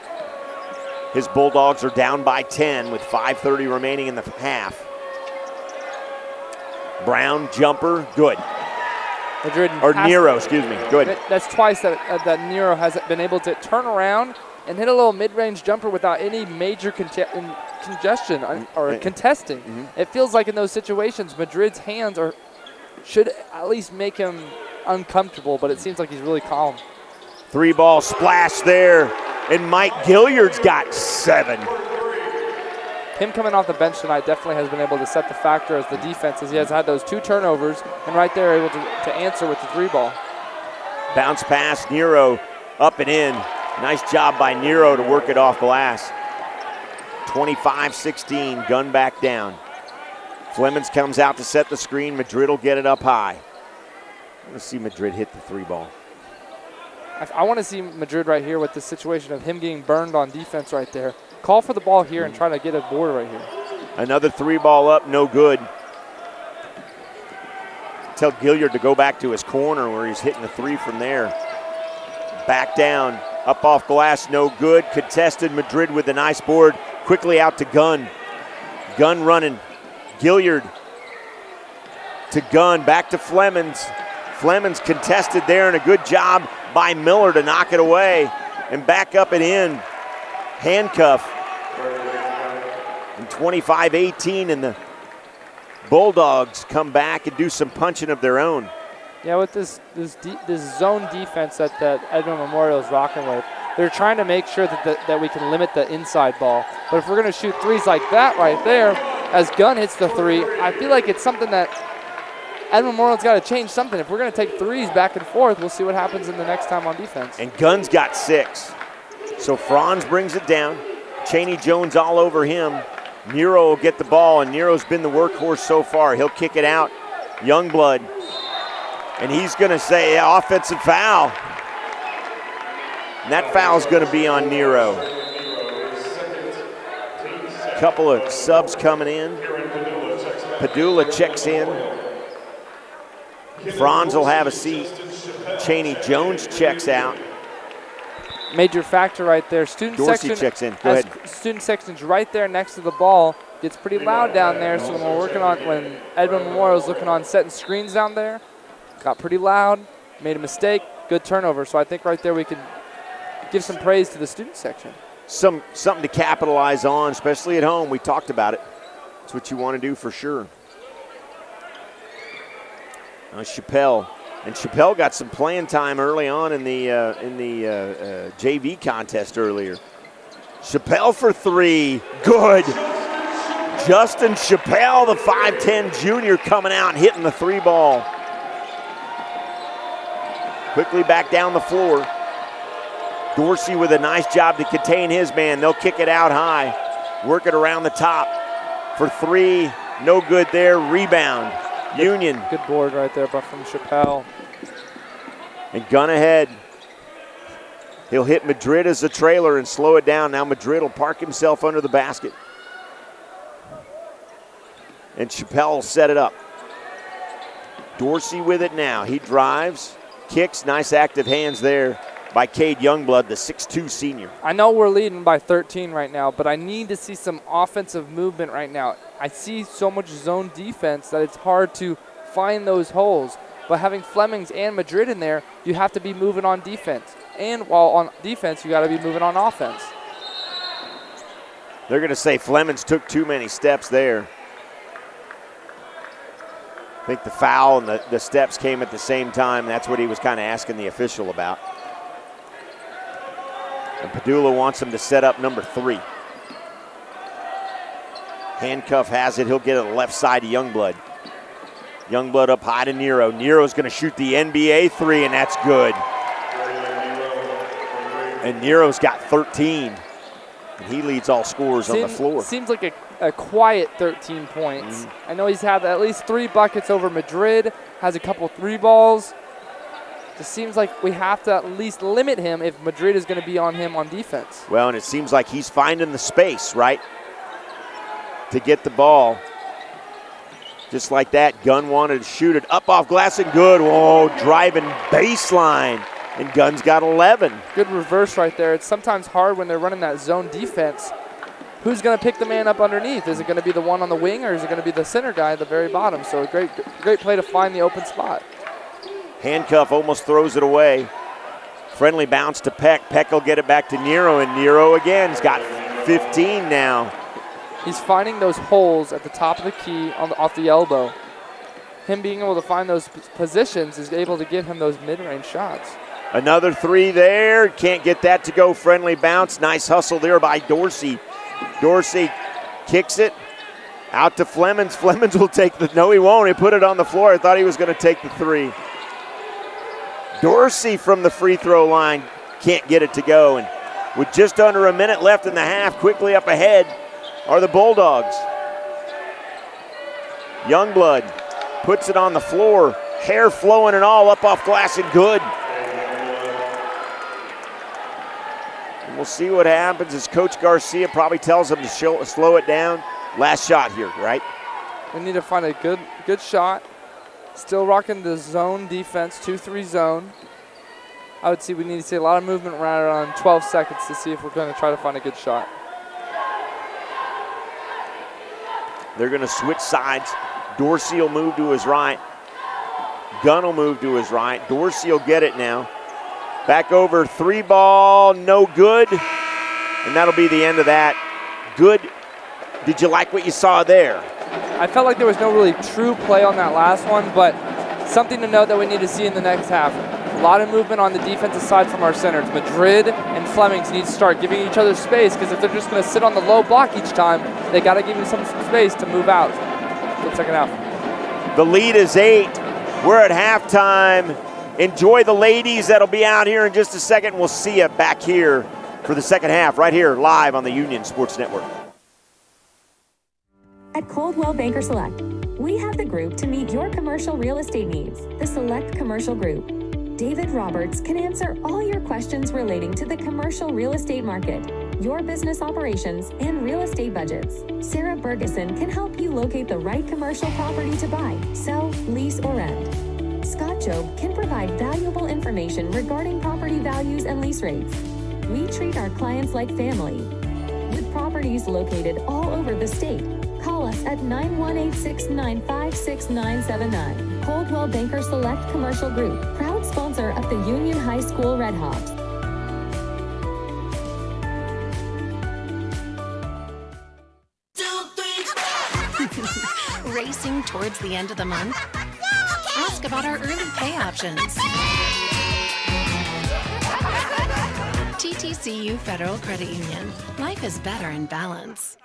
His Bulldogs are down by 10 with 5:30 remaining in the half. Brown, jumper, good. Madrid or Nero, excuse me, good. That's twice that Nero has been able to turn around and hit a little mid-range jumper without any major congestion or contesting. Mm-hmm. It feels like in those situations, Madrid's hands should at least make him uncomfortable, but it seems like he's really calm. 3-ball splash there, and Mike Gilliard's got 7. Him coming off the bench tonight definitely has been able to set the factor as the defense, as he has had those 2 turnovers, and right there able to answer with the 3-ball. Bounce pass, Nero up and in. Nice job by Nero to work it off glass. 25-16, Gunn back down. Flemings comes out to set the screen. Madrid will get it up high. I want to see Madrid hit the 3-ball. I want to see Madrid right here with the situation of him getting burned on defense right there. Call for the ball here and try to get a board right here. Another 3-ball up, no good. Tell Gilliard to go back to his corner where he's hitting the 3 from there. Back down, up off glass, no good. Contested, Madrid with a nice board. Quickly out to Gunn. Gunn running. Gilliard to Gunn, back to Flemings. Flemings contested there, and a good job by Miller to knock it away. And back up and in. Handcuff. And 25-18, and the Bulldogs come back and do some punching of their own. Yeah, with this zone defense that Edmond Memorial is rocking with, they're trying to make sure that we can limit the inside ball. But if we're going to shoot threes like that right there, as Gunn hits the 3, I feel like it's something that Edmond Memorial's got to change something. If we're going to take threes back and forth, we'll see what happens in the next time on defense. And Gunn's got 6. So Franz brings it down. Chaney Jones all over him. Nero will get the ball, and Nero's been the workhorse so far. He'll kick it out. Youngblood. And he's going to say offensive foul. And that foul's going to be on Nero. couple of subs coming in. Padula checks in. Franz will have a seat. Cheney Jones checks out. Major factor right there. Student Dorsey section checks in. Go ahead. Student section's right there next to the ball. Gets pretty loud down there, so when Edmond Memorial's looking on setting screens down there, got pretty loud, made a mistake, good turnover. So I think right there we can give some praise to the student section. Something to capitalize on, especially at home. We talked about it. That's what you want to do for sure. Chappelle. And Chappelle got some playing time early on in the JV contest earlier. Chappelle for three. Good. Justin Chappelle, the 5'10 junior, coming out and hitting the three ball. Quickly back down the floor. Dorsey with a nice job to contain his man. They'll kick it out high. Work it around the top for three. No good there. Rebound. Union. Good board right there, but from Chappelle. And gun ahead. He'll hit Madrid as a trailer and slow it down. Now Madrid will park himself under the basket. And Chappelle will set it up. Dorsey with it now. He drives, kicks. Nice active hands there by Cade Youngblood, the 6'2 senior. I know we're leading by 13 right now, but I need to see some offensive movement right now. I see so much zone defense that it's hard to find those holes. But having Flemings and Madrid in there, you have to be moving on defense. And while on defense, you got to be moving on offense. They're going to say Flemings took too many steps there. I think the foul and the steps came at the same time. That's what he was kind of asking the official about. And Padula wants him to set up number three. Handcuff has it. He'll get it left side to Youngblood. Youngblood up high to Nero. Nero's going to shoot the NBA three, and that's good. And Nero's got 13. And he leads all scorers on the floor. Seems like a quiet 13 points. I know he's had at least 3 buckets over Madrid, has a couple 3 balls. Just seems like we have to at least limit him if Madrid is going to be on him on defense. Well, and it seems like he's finding the space, right, to get the ball. Just like that, Gunn wanted to shoot it up off glass and good. Whoa, driving baseline. And Gunn's got 11. Good reverse right there. It's sometimes hard when they're running that zone defense. Who's going to pick the man up underneath? Is it going to be the one on the wing, or is it going to be the center guy at the very bottom? So a great play to find the open spot. Handcuff almost throws it away. Friendly bounce to Peck. Peck will get it back to Nero, and Nero again's got 15 now. He's finding those holes at the top of the key off the elbow. Him being able to find those positions is able to give him those mid-range shots. Another three there. Can't get that to go. Friendly bounce. Nice hustle there by Dorsey. Dorsey kicks it out to Flemings. Flemings will take the, no he won't. He put it on the floor. I thought he was going to take the three. Dorsey from the free throw line can't get it to go. And with just under a minute left in the half, quickly up ahead are the Bulldogs. Youngblood puts it on the floor. Hair flowing and all, up off glass and good. And we'll see what happens as Coach Garcia probably tells him to slow it down. Last shot here, right? We need to find a good shot. Still rocking the zone defense, 2-3 zone. I would see we need to see a lot of movement right around 12 seconds to see if we're going to try to find a good shot. They're going to switch sides. Dorsey will move to his right. Gunn will move to his right. Dorsey will get it now. Back over, 3 ball, no good. And that'll be the end of that. Good. Did you like what you saw there? I felt like there was no really true play on that last one, but something to note that we need to see in the next half. A lot of movement on the defensive side from our centers. Madrid and Flemings need to start giving each other space, because if they're just going to sit on the low block each time, they got to give you some space to move out for the second half. The lead is 8. We're at halftime. Enjoy the ladies that'll be out here in just a second. We'll see you back here for the second half right here live on the Union Sports Network. At Coldwell Banker Select, we have the group to meet your commercial real estate needs, the Select Commercial Group. David Roberts can answer all your questions relating to the commercial real estate market. your business operations, and real estate budgets. Sarah Bergeson can help you locate the right commercial property to buy, sell, lease, or rent. Scott Job can provide valuable information regarding property values and lease rates. We treat our clients like family. With properties located all over the state, call us at 918-695-6979. Coldwell Banker Select Commercial Group, proud sponsor of the Union High School Redhawks. Racing towards the end of the month? Ask about our early pay options. TTCU Federal Credit Union. Life is better in balance.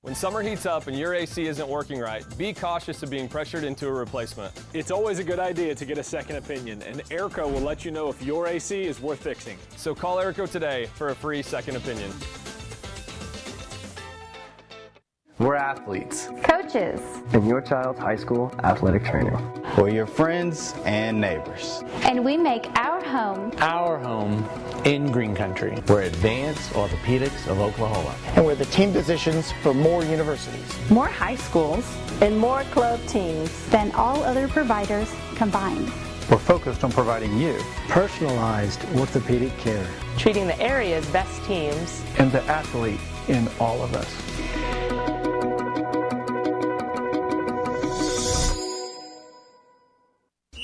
When summer heats up and your AC isn't working right, be cautious of being pressured into a replacement. It's always a good idea to get a second opinion, and Airco will let you know if your AC is worth fixing. So call Airco today for a free second opinion. We're athletes, coaches, and your child's high school athletic trainer. We're your friends and neighbors. And we make our home in Green Country. We're Advanced Orthopedics of Oklahoma. And we're the team physicians for more universities, more high schools, and more club teams than all other providers combined. We're focused on providing you personalized orthopedic care, treating the area's best teams, and the athlete in all of us.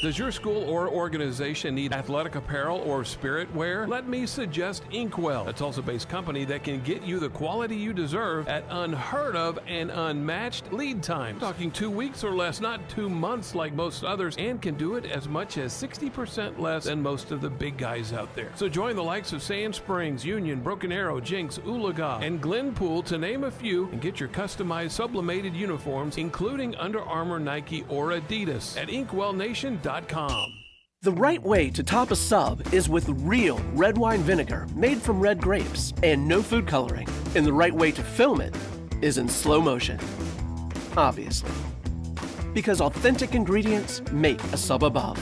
Does your school or organization need athletic apparel or spirit wear? Let me suggest Inkwell, a Tulsa-based company that can get you the quality you deserve at unheard of and unmatched lead times. Talking 2 weeks or less, not 2 months like most others, and can do it as much as 60% less than most of the big guys out there. So join the likes of Sand Springs, Union, Broken Arrow, Jinx, Oolaga, and Glenpool, to name a few, and get your customized sublimated uniforms, including Under Armour, Nike, or Adidas at InkwellNation.com. The right way to top a sub is with real red wine vinegar made from red grapes and no food coloring. And the right way to film it is in slow motion. Obviously. Because authentic ingredients make a sub above.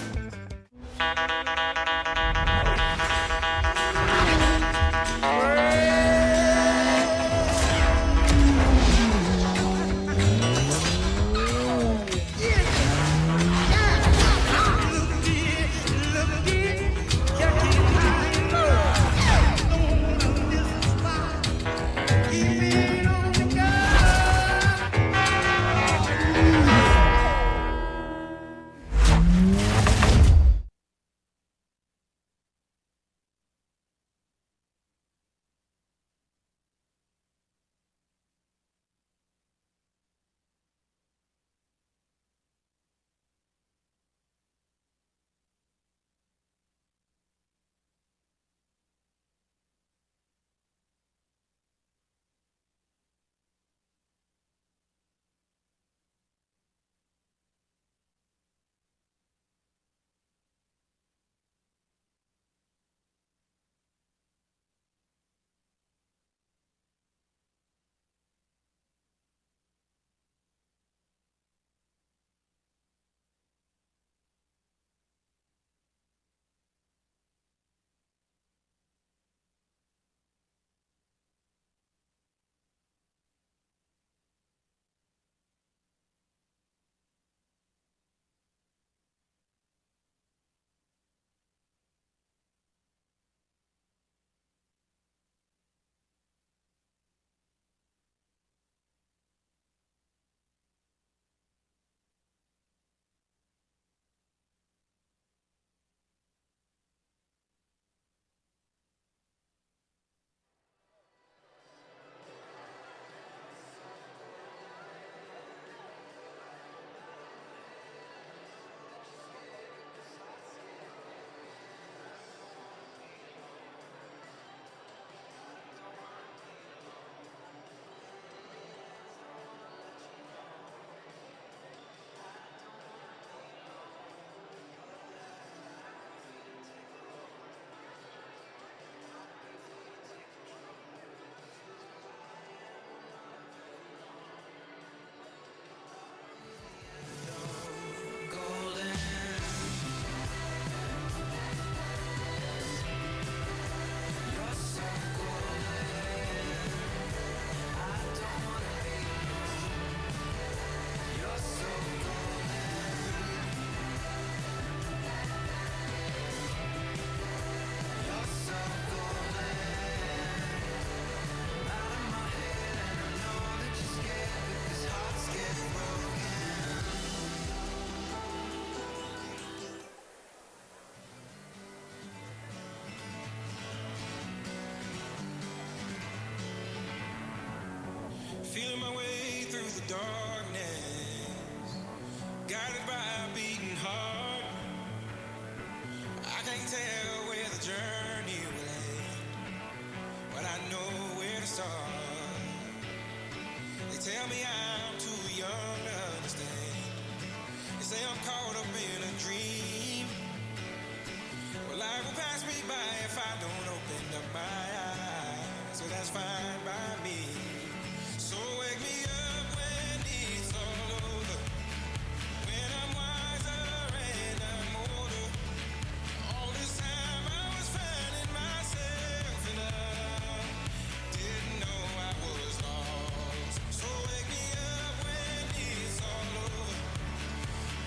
I'm caught up in a dream. Well, life will pass me by if I don't open up my eyes. So that's fine by me. So wake me up when it's all over. When I'm wiser and I'm older. All this time I was finding myself and I didn't know I was lost. So wake me up when it's all over.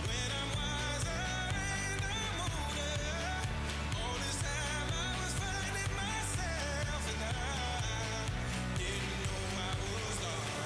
When I'm wiser and I'm older. All this time I was finding myself and I didn't know I was lost.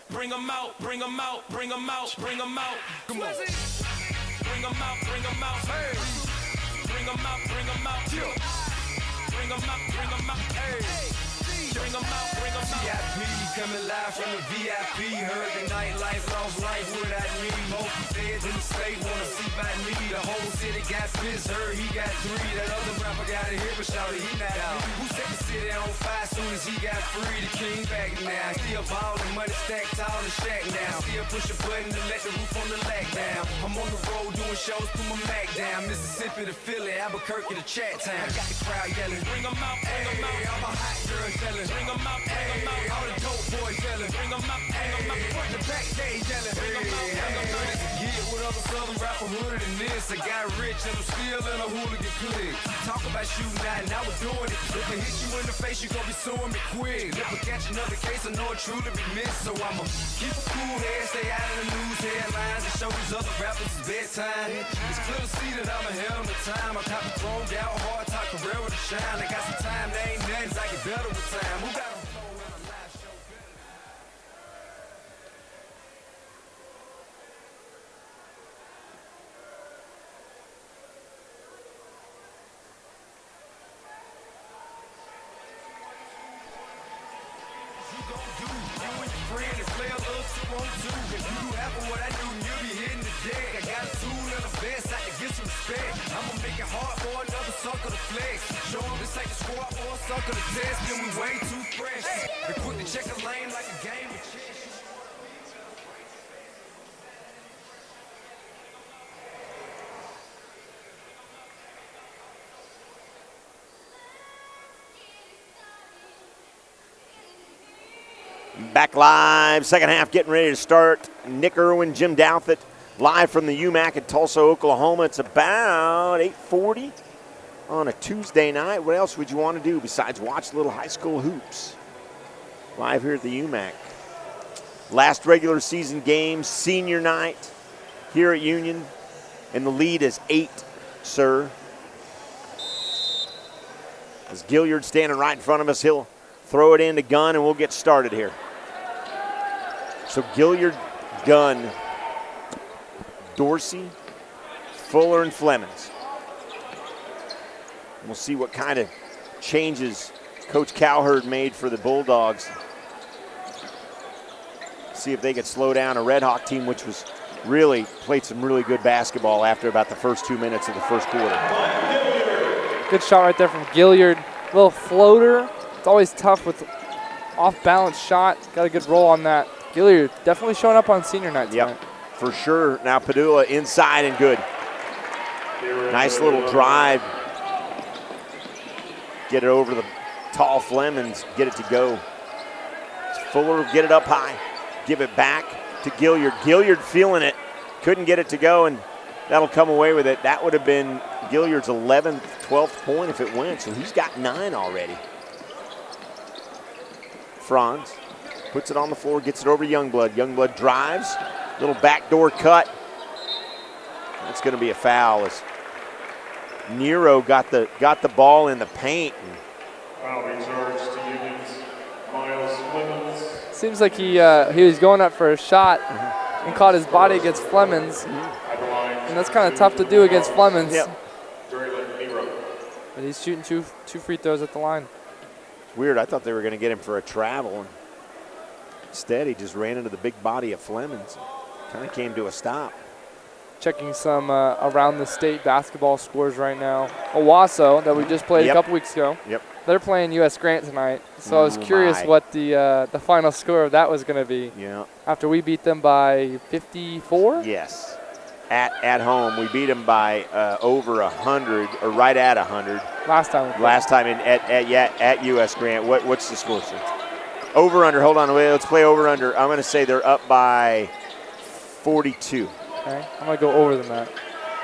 Bring 'em out, bring 'em out, bring 'em out, bring 'em out. Come on. Bring 'em out, bring 'em out. Hey. Bring 'em out, bring 'em out. Bring 'em out, bring 'em out. Hey. Bring 'em out, bring 'em out. VIP coming live from the VIP. Heard the nightlife, lost life without me. Most feds in the state wanna see by me. The whole city got pissed, heard he got 3. That other rapper got it here, but shouted he not out. Who set the city on fire soon as he got free? The king back now. Still ballin', money stacked tall and shack now. Still push a button to let the roof on the lack down. I'm on the road doing shows through my Mac down. Mississippi to Philly, Albuquerque to Chat Town. Got the crowd yelling, bring 'em out, bring 'em out. All my hot girls yelling, bring 'em out, bring 'em out. All the dope boys yelling, bring 'em out, bring 'em out. Front the back gate yelling, bring 'em out, bring 'em out. Yeah, with other southern rapper hooded than this. I got rich and I'm still in a hooligan clique. Talk about shooting out and I was doing it. If I hit you in the face, you gon' be suing me quick. If I catch another case, I know it truly be missed. So I'ma keep a cool head, stay out of the news headlines, and show these other rappers it's bedtime. It's clear to see that I'm ahead of the time. I copy thrown down hard, talk career with a shine. I got some time, there ain't nothing, I get better with time. Who got 'em? I'ma make it hard for another sucker to flex. Show 'em this ain't the squad or a sucker to test. Then we way too fresh. They quick to check a lane like a game of chess. Back live, second half getting ready to start. Nick Irwin, Jim Douthit, live from the UMAC in Tulsa, Oklahoma. It's about 8:40 on a Tuesday night. What else would you want to do besides watch little high school hoops? Live here at the UMAC. Last regular season game, senior night here at Union. And the lead is 8, sir. As Gilliard standing right in front of us, he'll throw it into Gunn and we'll get started here. So Gilliard, Gunn, Dorsey, Fuller, and Flemings. We'll see what kind of changes Coach Cowherd made for the Bulldogs. See if they could slow down a Red Hawk team, which was really played some really good basketball after about the first 2 minutes of the first quarter. Good shot right there from Gilliard. Little floater. It's always tough with off-balance shot. Got a good roll on that. Gilliard definitely showing up on senior night tonight. Yep, for sure. Now Padula inside and good. Nice little drive. Get it over the tall Flemings, get it to go. Fuller get it up high. Give it back to Gilliard. Gilliard feeling it. Couldn't get it to go, and that'll come away with it. That would have been Gilliard's 11th, 12th point if it went, so he's got 9 already. Franz puts it on the floor, gets it over to Youngblood. Youngblood drives, little backdoor cut. That's going to be a foul as Nero got the ball in the paint. Foul be charged to Union's Miles Flemings. Seems like he was going up for a shot and caught his body against Flemings. And that's kind of tough to do against Flemings. Yep. But he's shooting two free throws at the line. Weird, I thought they were going to get him for a travel. And instead, he just ran into the big body of Flemings. Kind of came to a stop. Checking some around the state basketball scores right now. Owasso, that we just played a couple weeks ago. Yep. They're playing U.S. Grant tonight. So I was curious what the final score of that was going to be. Yeah. After we beat them by 54? Yes. At home, we beat them by over 100, or right at 100. Last time. Last time at U.S. Grant. What's the score, sir? Over under. Hold on. Let's play over under. I'm going to say they're up by 42. Okay. I'm going to go over than that.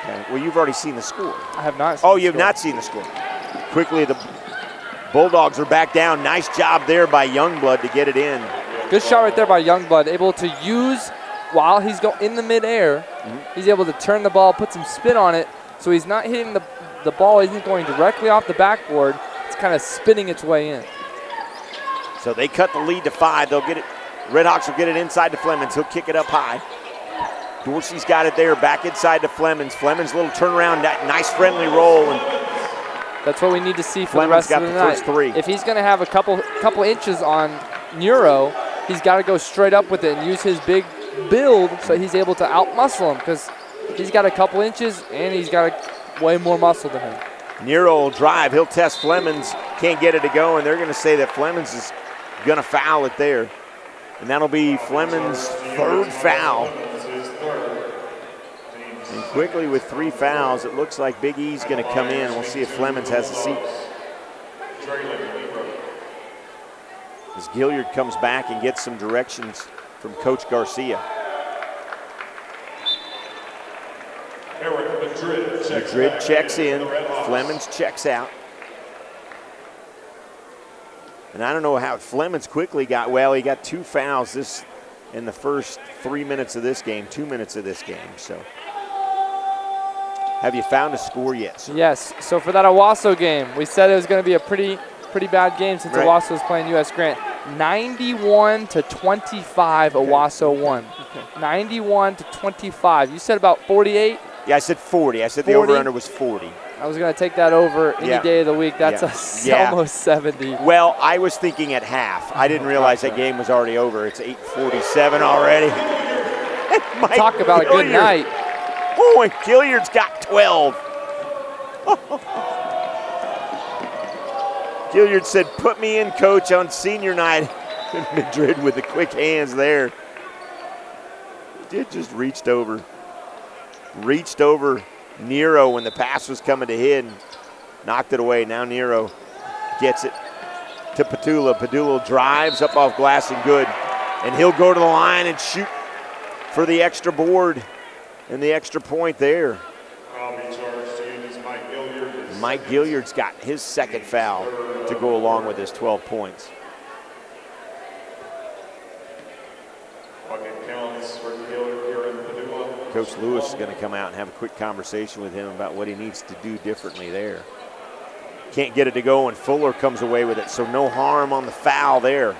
Okay. Well, you've already seen the score. I have not seen you have not seen the score. Quickly, the Bulldogs are back down. Nice job there by Youngblood to get it in. Good shot right there by Youngblood. Able to use, while he's in the midair, he's able to turn the ball, put some spin on it, so he's not hitting the ball isn't going directly off the backboard. It's kind of spinning its way in. So they cut the lead to 5. They'll get it. Redhawks will get it inside to Flemings. He'll kick it up high. Dorsey's got it there, back inside to Flemings. Flemings' little turnaround, that nice friendly roll. And that's what we need to see for Flemings the rest of the night. first 3. If he's going to have a couple inches on Nero, he's got to go straight up with it and use his big build so he's able to out-muscle him, because he's got a couple inches and he's got way more muscle than him. Nero will drive. He'll test Flemings. Can't get it to go, and they're going to say that Flemings is going to foul it there. And that'll be Flemings' 3rd foul. And quickly with 3 fouls, it looks like Big E's going to come in. We'll see if Flemings has a seat. As Gilliard comes back and gets some directions from Coach Garcia. Madrid checks in. Flemings checks out. And I don't know how Flemings quickly got, well, he got 2 fouls in the first 3 minutes of this game, 2 minutes of this game. So, have you found a score yet, sir? Yes. So for that Owasso game, we said it was going to be a pretty bad game since Owasso was playing U.S. Grant. 91-25, Owasso won. 91-25. You said about 48? Yeah, I said 40. I said 40? The over-under was 40. I was going to take that over any day of the week. That's almost 70. Well, I was thinking at half. I didn't realize that game was already over. It's 8:47 already. Talk about a good night. Oh, and Gilliard's got 12. Gilliard said, put me in, coach, on senior night. Madrid with the quick hands there. It just reached over Nero when the pass was coming to him, knocked it away. Now Nero gets it to Padula. Padula drives up off glass and good. And he'll go to the line and shoot for the extra board and the extra point there. Mike Gilliard's got his 2nd foul to go along with his 12 points. Coach Lewis is going to come out and have a quick conversation with him about what he needs to do differently there. Can't get it to go, and Fuller comes away with it, so no harm on the foul there.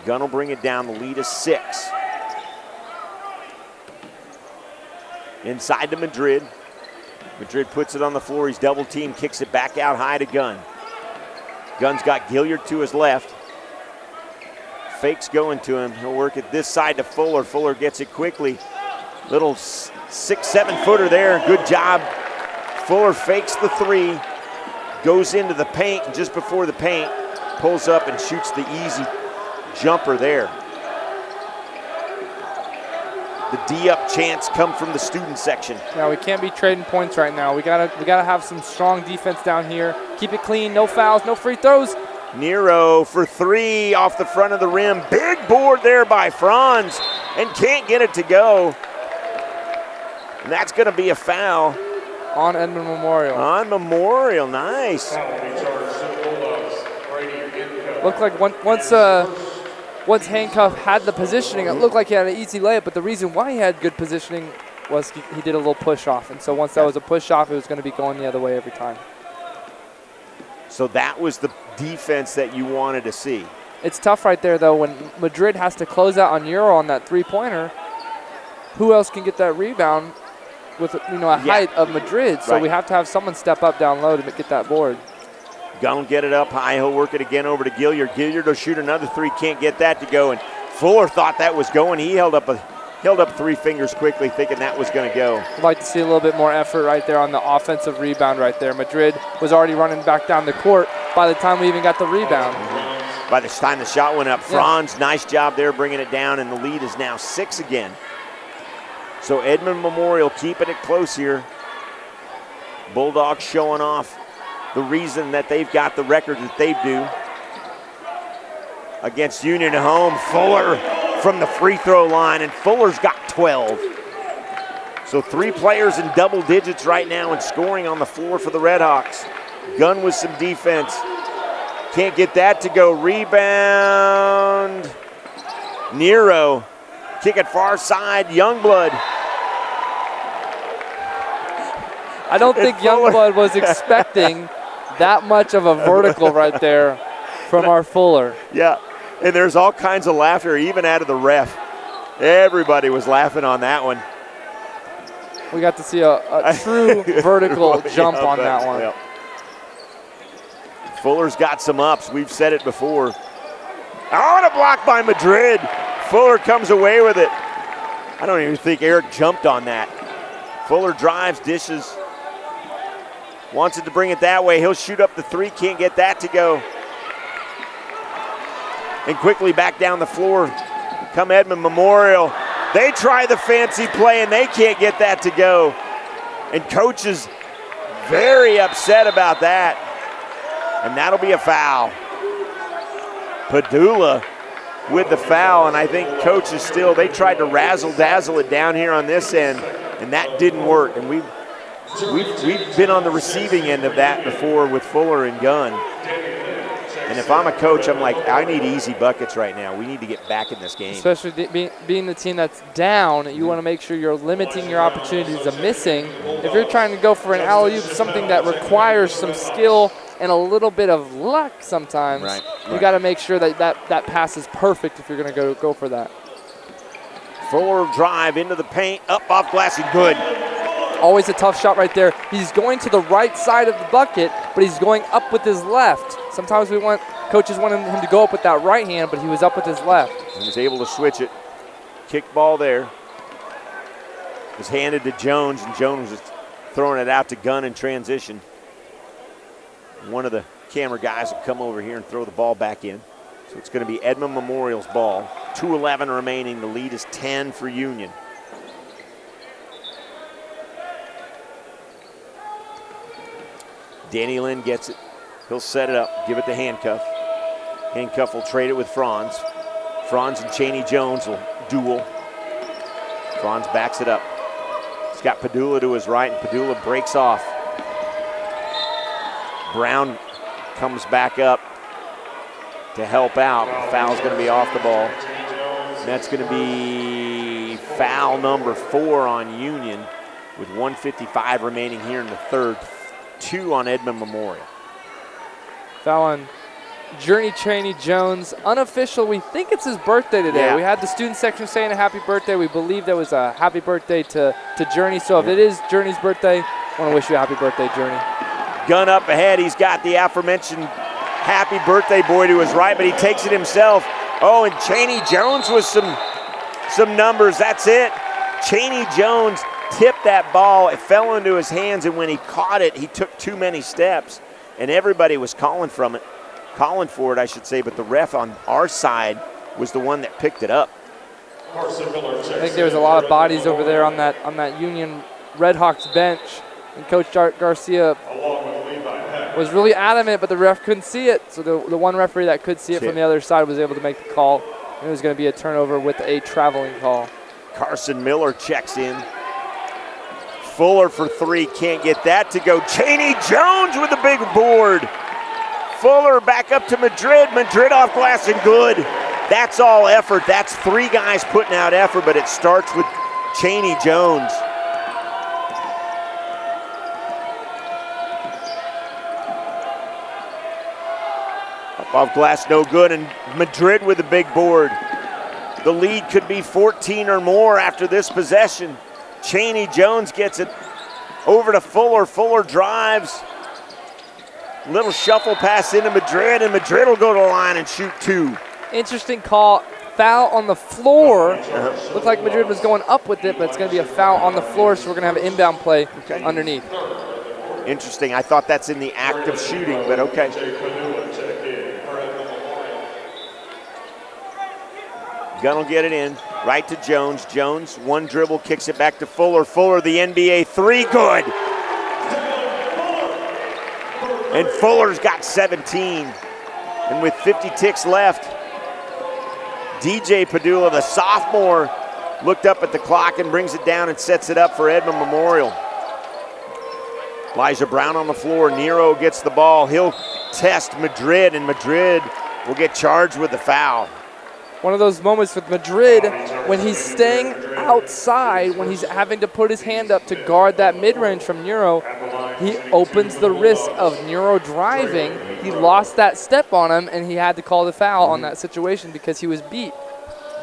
Gunn will bring it down. The lead is 6. Inside to Madrid. Madrid puts it on the floor. He's double teamed, kicks it back out high to Gunn. Gunn's got Gilliard to his left. Fakes going to him. He'll work it this side to Fuller. Fuller gets it quickly. Little 6-7 footer there. Good job. Fuller fakes the 3. Goes into the paint, and just before the paint, pulls up and shoots the easy jumper there. The D-up chants come from the student section. Yeah, we can't be trading points right now. We gotta have some strong defense down here. Keep it clean, no fouls, no free throws. Nero for 3 off the front of the rim. Big board there by Franz, and can't get it to go. And that's gonna be a foul. On Edmond Memorial. On Memorial, nice. Looked like once Handcuff had the positioning, it looked like he had an easy layup, but the reason why he had good positioning was he did a little push off. And so once that was a push off, it was going to be going the other way every time. So that was the defense that you wanted to see. It's tough right there, though, when Madrid has to close out on Euro on that three-pointer. Who else can get that rebound with a height of Madrid? So we have to have someone step up down low to get that board. Gunn will get it up high. He'll work it again over to Gilliard. Gilliard will shoot another three. Can't get that to go. And Fuller thought that was going. He held up 3 fingers quickly, thinking that was going to go. I'd like to see a little bit more effort right there on the offensive rebound right there. Madrid was already running back down the court by the time we even got the rebound. By the time the shot went up, Franz, nice job there bringing it down, and the lead is now 6 again. So Edmond Memorial keeping it close here. Bulldogs showing off the reason that they've got the record that they do. Against Union at home, Fuller from the free throw line, and Fuller's got 12. So 3 players in double digits right now and scoring on the floor for the Redhawks. Gunn with some defense. Can't get that to go. Rebound. Nero. Kick it far side. Youngblood. I don't think Youngblood was expecting that much of a vertical right there from our Fuller. Yeah, and there's all kinds of laughter, even out of the ref. Everybody was laughing on that one. We got to see a true vertical jump on that one. Yeah. Fuller's got some ups. We've said it before. On a block by Madrid. Fuller comes away with it. I don't even think Eric jumped on that. Fuller drives, dishes. Wants it to bring it that way. He'll shoot up the 3. Can't get that to go. And quickly back down the floor. Come Edmond Memorial. They try the fancy play and they can't get that to go. And coach is very upset about that. And that'll be a foul. Padula with the foul, and I think coach is still, they tried to razzle-dazzle it down here on this end, and that didn't work. And we've been on the receiving end of that before with Fuller and Gunn. And if I'm a coach, I'm like, I need easy buckets right now. We need to get back in this game. Especially being the team that's down, you want to make sure you're limiting your opportunities of missing. If you're trying to go for an alley-oop, something that requires some skill and a little bit of luck sometimes, you got to make sure that pass is perfect if you're going to go for that. Fuller drive into the paint, up off glass and good. Always a tough shot right there. He's going to the right side of the bucket, but he's going up with his left. Sometimes coaches want him to go up with that right hand, but he was up with his left. He was able to switch it. Kick ball there. Was handed to Jones, and Jones was throwing it out to Gunn in transition. One of the camera guys will come over here and throw the ball back in. So it's going to be Edmond Memorial's ball. 2:11 remaining. The lead is 10 for Union. Danny Lynn gets it. He'll set it up, give it to Handcuff. Handcuff will trade it with Franz. Franz and Chaney Jones will duel. Franz backs it up. He's got Padula to his right, and Padula breaks off. Brown comes back up to help out. The foul's going to be off the ball. And that's going to be foul number 4 on Union with 1:55 remaining here in the third. 2 on Edmond Memorial. Foul on Journey Chaney Jones. Unofficial, we think it's his birthday today. Yeah. We had the student section saying a happy birthday. We believe that was a happy birthday to Journey. So if it is Journey's birthday, I want to wish you a happy birthday, Journey. Gunn up ahead. He's got the aforementioned happy birthday boy to his right, but he takes it himself. Oh, and Chaney Jones with some numbers. That's it. Chaney Jones tipped that ball. It fell into his hands, and when he caught it, he took too many steps, and everybody was calling for it, I should say, but the ref on our side was the one that picked it up. I think there was a lot of bodies over there on that Union Redhawks bench, and Coach Garcia was really adamant, but the ref couldn't see it. So the one referee that could see it from the other side was able to make the call, and it was going to be a turnover with a traveling call. Carson Miller checks in. Fuller for three, can't get that to go. Cheney Jones with the big board. Fuller back up to Madrid. Madrid off glass and good. That's all effort. That's three guys putting out effort, but it starts with Cheney Jones. Up off glass, no good, and Madrid with a big board. The lead could be 14 or more after this possession. Cheney Jones gets it over to Fuller. Fuller drives. Little shuffle pass into Madrid, and Madrid will go to the line and shoot two. Interesting call. Foul on the floor. Looked like Madrid was going up with it, but it's going to be a foul on the floor, so we're going to have an inbound play underneath. Interesting. I thought that's in the act of shooting, but okay. Gunn will get it in, right to Jones. Jones, one dribble, kicks it back to Fuller. Fuller, the NBA three, good. And Fuller's got 17. And with 50 ticks left, DJ Padula, the sophomore, looked up at the clock and brings it down and sets it up for Edmond Memorial. Elijah Brown on the floor. Nero gets the ball. He'll test Madrid, and Madrid will get charged with the foul. One of those moments with Madrid when he's staying outside, when he's having to put his hand up to guard that mid-range from Nero, he opens the risk of Nero driving. He lost that step on him, and he had to call the foul on that situation because he was beat.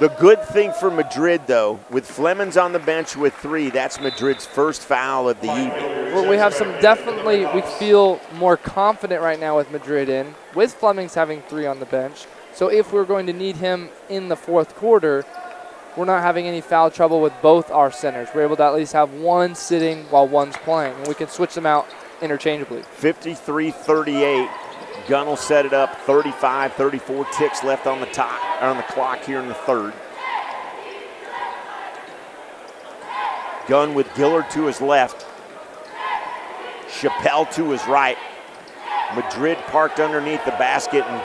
The good thing for Madrid, though, with Flemings on the bench with three, that's Madrid's first foul of the evening. Well, we have some definitely, we feel more confident right now with Madrid in, with Flemings having three on the bench. So if we're going to need him in the fourth quarter, we're not having any foul trouble with both our centers. We're able to at least have one sitting while one's playing, and we can switch them out interchangeably. 53-38. Gunn will set it up. 35, 34 ticks left on the clock here in the third. Gunn with Gillard to his left. Chappelle to his right. Madrid parked underneath the basket, and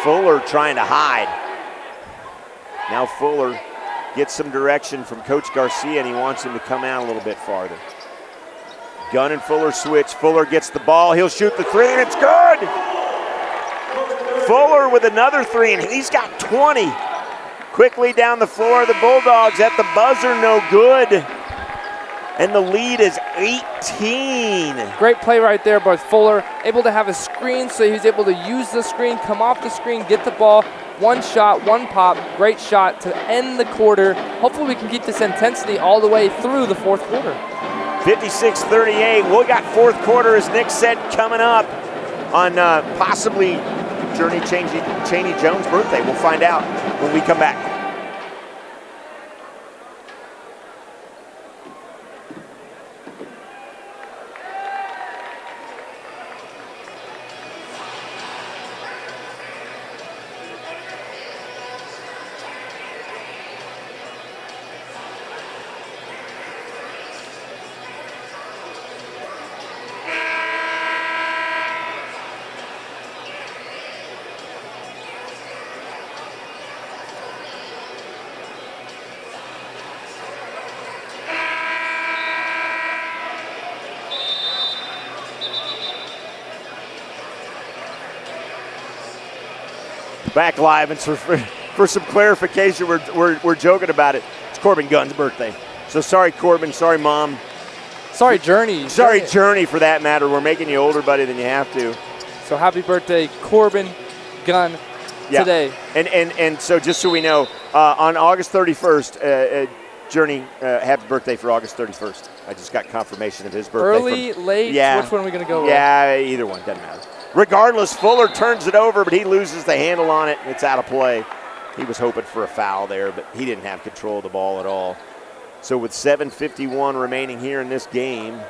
Fuller trying to hide. Now Fuller gets some direction from Coach Garcia, and he wants him to come out a little bit farther. Gunn and Fuller switch. Fuller gets the ball. He'll shoot the three, and it's good. Fuller with another three, and he's got 20. Quickly down the floor, the Bulldogs at the buzzer, no good. And the lead is 18. Great play right there by Fuller. Able to have a screen, so he's able to use the screen, come off the screen, get the ball. One shot, one pop. Great shot to end the quarter. Hopefully we can keep this intensity all the way through the fourth quarter. 56-38. We got fourth quarter, as Nick said, coming up on possibly Cheney Jones' birthday. We'll find out when we come back. Back live, and for some clarification, we're joking about it. It's Corbin Gunn's birthday. So sorry, Corbin. Sorry, Mom. Sorry, Journey. Sorry, Journey, for that matter. We're making you older, buddy, than you have to. So happy birthday, Corbin Gunn, today. And so just so we know, on August 31st, Journey, happy birthday for August 31st. I just got confirmation of his birthday. Early, late, which one are we going to go with? Yeah, either one, doesn't matter. Regardless, Fuller turns it over, but he loses the handle on it, and it's out of play. He was hoping for a foul there, but he didn't have control of the ball at all. So with 7:51 remaining here in this game,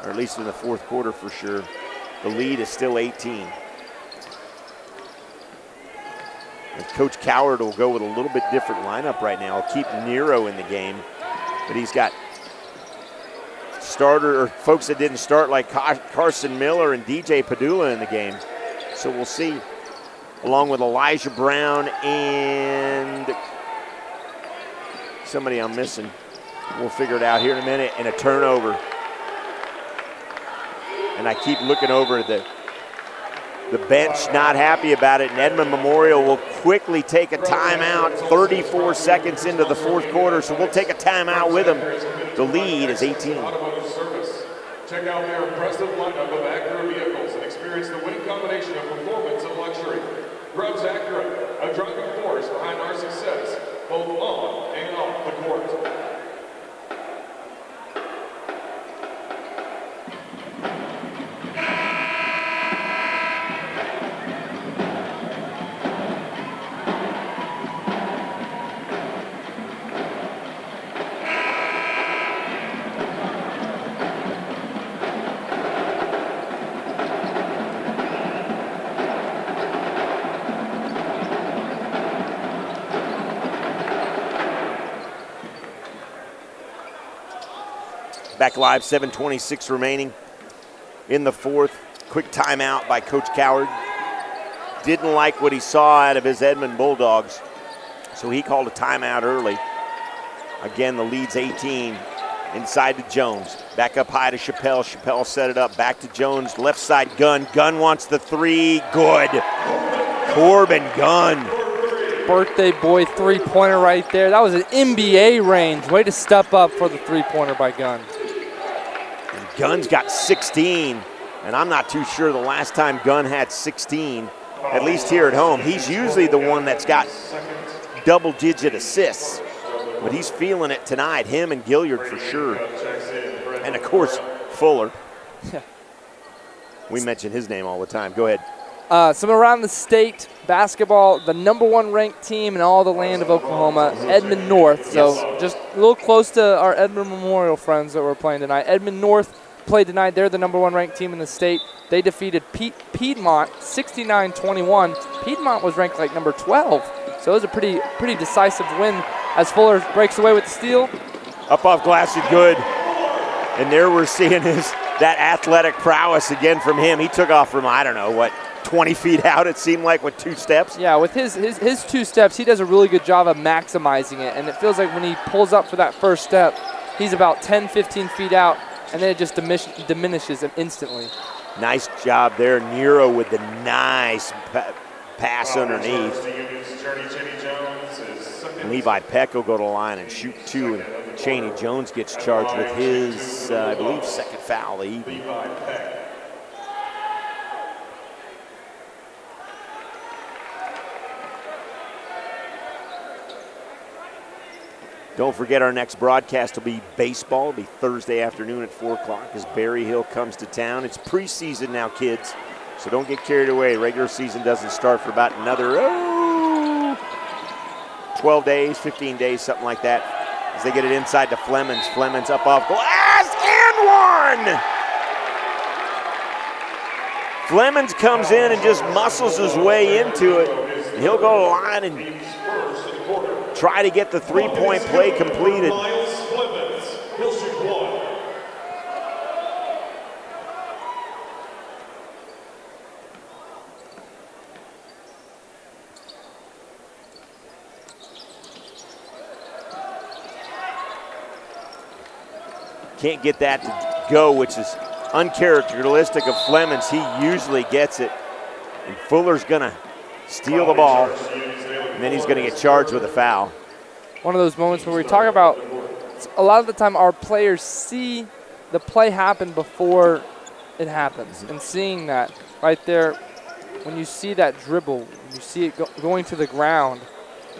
or at least in the fourth quarter for sure, the lead is still 18. And Coach Coward will go with a little bit different lineup right now. He'll keep Nero in the game, but he's got starter or folks that didn't start like Carson Miller and DJ Padula in the game. So we'll see. Along with Elijah Brown and somebody I'm missing. We'll figure it out here in a minute. And a turnover. And I keep looking over the bench, not happy about it. And Edmond Memorial will quickly take a timeout 34 seconds into the fourth quarter. So we'll take a timeout with them. The lead is 18. Automotive Service. Check out their impressive lineup of Acura vehicles and experience the winning combination of performance and luxury. Grubbs Acura, a driving force behind our success, both on and off the court. Back live, 7:26 remaining in the fourth. Quick timeout by Coach Coward. Didn't like what he saw out of his Edmond Bulldogs, so he called a timeout early. Again, the lead's 18. Inside to Jones. Back up high to Chappelle. Chappelle set it up. Back to Jones. Left side, Gunn. Gunn wants the three. Good. Corbin Gunn. Birthday boy three-pointer right there. That was an NBA range. Way to step up for the three-pointer by Gunn. And Gunn's got 16, and I'm not too sure the last time Gunn had 16, at least here at home. He's usually the one that's got double-digit assists, but he's feeling it tonight, him and Gilliard for sure. And, of course, Fuller. We mention his name all the time. Go ahead. Some around the state basketball, the #1 ranked team in all the land of Oklahoma, Edmond North. So just a little close to our Edmond Memorial friends that we're playing tonight. Edmond North played tonight. They're the #1 ranked team in the state. They defeated Piedmont 69-21. Piedmont was ranked like number 12. So it was a pretty decisive win as Fuller breaks away with the steal. Up off glass is good. And there we're seeing that athletic prowess again from him. He took off from, I don't know, what, 20 feet out, it seemed like, with 2 steps. Yeah, with his 2 steps, he does a really good job of maximizing it. And it feels like when he pulls up for that first step, he's about 10, 15 feet out, and then it just diminishes him instantly. Nice job there. Nero with the nice pass underneath. Levi Peck will go to the line and shoot 2, and Cheney Jones gets charged with his, I believe, second foul of the evening. Don't forget our next broadcast will be baseball. It'll be Thursday afternoon at 4 o'clock as Berry Hill comes to town. It's preseason now, kids, so don't get carried away. Regular season doesn't start for about another 12 days, 15 days, something like that, as they get it inside to Flemings. Flemings up off glass and one! Flemings comes in and just muscles his way into it. And he'll go to the line and try to get the three-point play completed. Can't get that to go, which is uncharacteristic of Flemings. He usually gets it. And Fuller's going to steal the ball, and then he's going to get charged with a foul. One of those moments where we talk about a lot of the time our players see the play happen before it happens. And seeing that right there, when you see that dribble, when you see it going to the ground,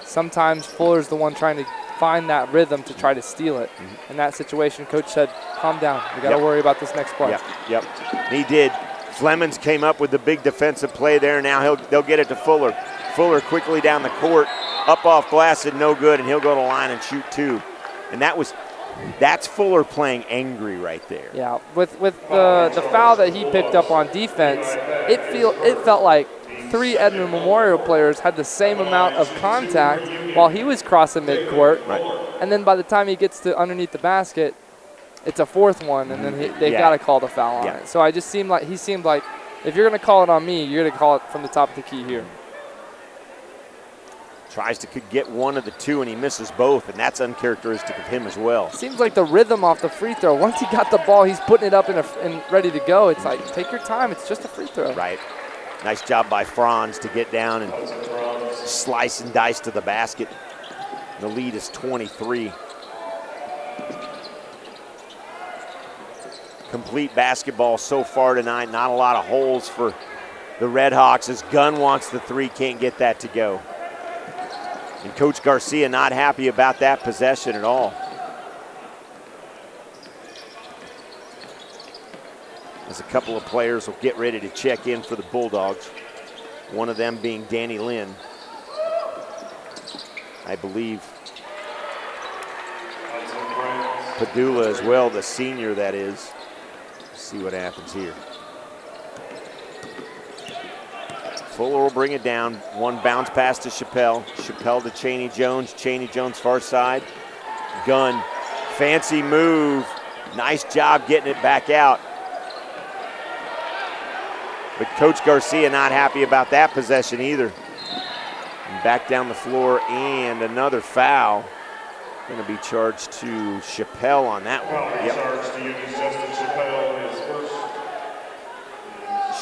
sometimes Fuller's the one trying to find that rhythm to try to steal it. In that situation, Coach said, calm down. We got to worry about this next play. Yep. He did. Flemings came up with the big defensive play there. Now they'll get it to Fuller. Fuller quickly down the court, up off glass and no good, and he'll go to the line and shoot 2. And that's Fuller playing angry right there. Yeah, with the foul that he picked up on defense, it felt like 3 Edmond Memorial players had the same amount of contact while he was crossing midcourt. Right. And then by the time he gets to underneath the basket, it's a 4th one, and then they've got to call the foul on it. So he seemed like if you're going to call it on me, you're going to call it from the top of the key here. Tries to get one of the two, and he misses both, and that's uncharacteristic of him as well. Seems like the rhythm off the free throw. Once he got the ball, he's putting it up and ready to go. It's like, take your time. It's just a free throw. Right. Nice job by Franz to get down and slice and dice to the basket. The lead is 23. Complete basketball so far tonight. Not a lot of holes for the Red Hawks as Gunn wants the three, can't get that to go. And Coach Garcia not happy about that possession at all. As a couple of players will get ready to check in for the Bulldogs. One of them being Danny Lynn. I believe Padula as well, the senior that is. Let's see what happens here. Fuller will bring it down. One bounce pass to Chappelle. Chappelle to Chaney Jones. Chaney Jones far side. Gunn, fancy move. Nice job getting it back out. But Coach Garcia not happy about that possession either. And back down the floor and another foul. Going to be charged to Chappelle on that one.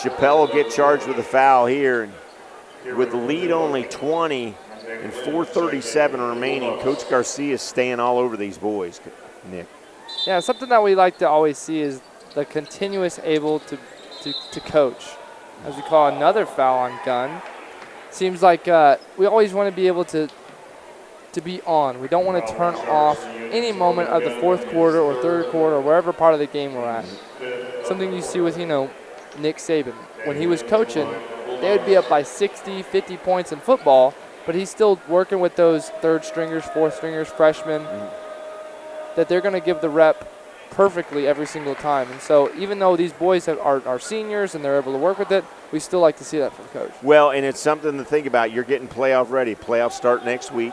Chappelle will get charged with a foul here. And with the lead only 20 and 4:37 remaining, Coach Garcia is staying all over these boys, Nick. Yeah, something that we like to always see is the continuous able to coach. As we call another foul on Gunn. Seems like we always want to be able to be on. We don't want to turn off any moment of the fourth quarter or third quarter or wherever part of the game we're at. Something you see with, Nick Saban. When he was coaching, they would be up by 60, 50 points in football, but he's still working with those third stringers, fourth stringers, freshmen, that they're going to give the rep perfectly every single time. And so even though these boys are seniors and they're able to work with it, we still like to see that from the coach. Well, and it's something to think about. You're getting playoff ready. Playoffs start next week.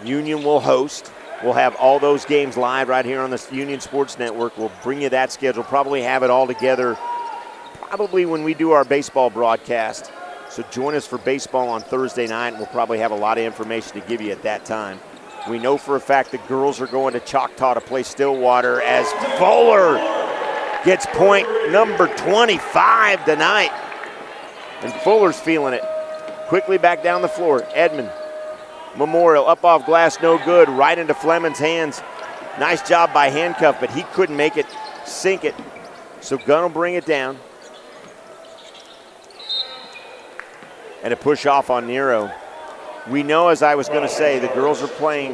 Union will host. We'll have all those games live right here on the Union Sports Network. We'll bring you that schedule, probably have it all together probably when we do our baseball broadcast. So join us for baseball on Thursday night, and we'll probably have a lot of information to give you at that time. We know for a fact the girls are going to Choctaw to play Stillwater as Fuller gets point number 25 tonight. And Fuller's feeling it. Quickly back down the floor. Edmond. Memorial up off glass, no good. Right into Fleming's hands. Nice job by Handcuff, but he couldn't make it sink it. So Gunn will bring it down. And a push off on Nero. We know, as I was going to say, the girls are playing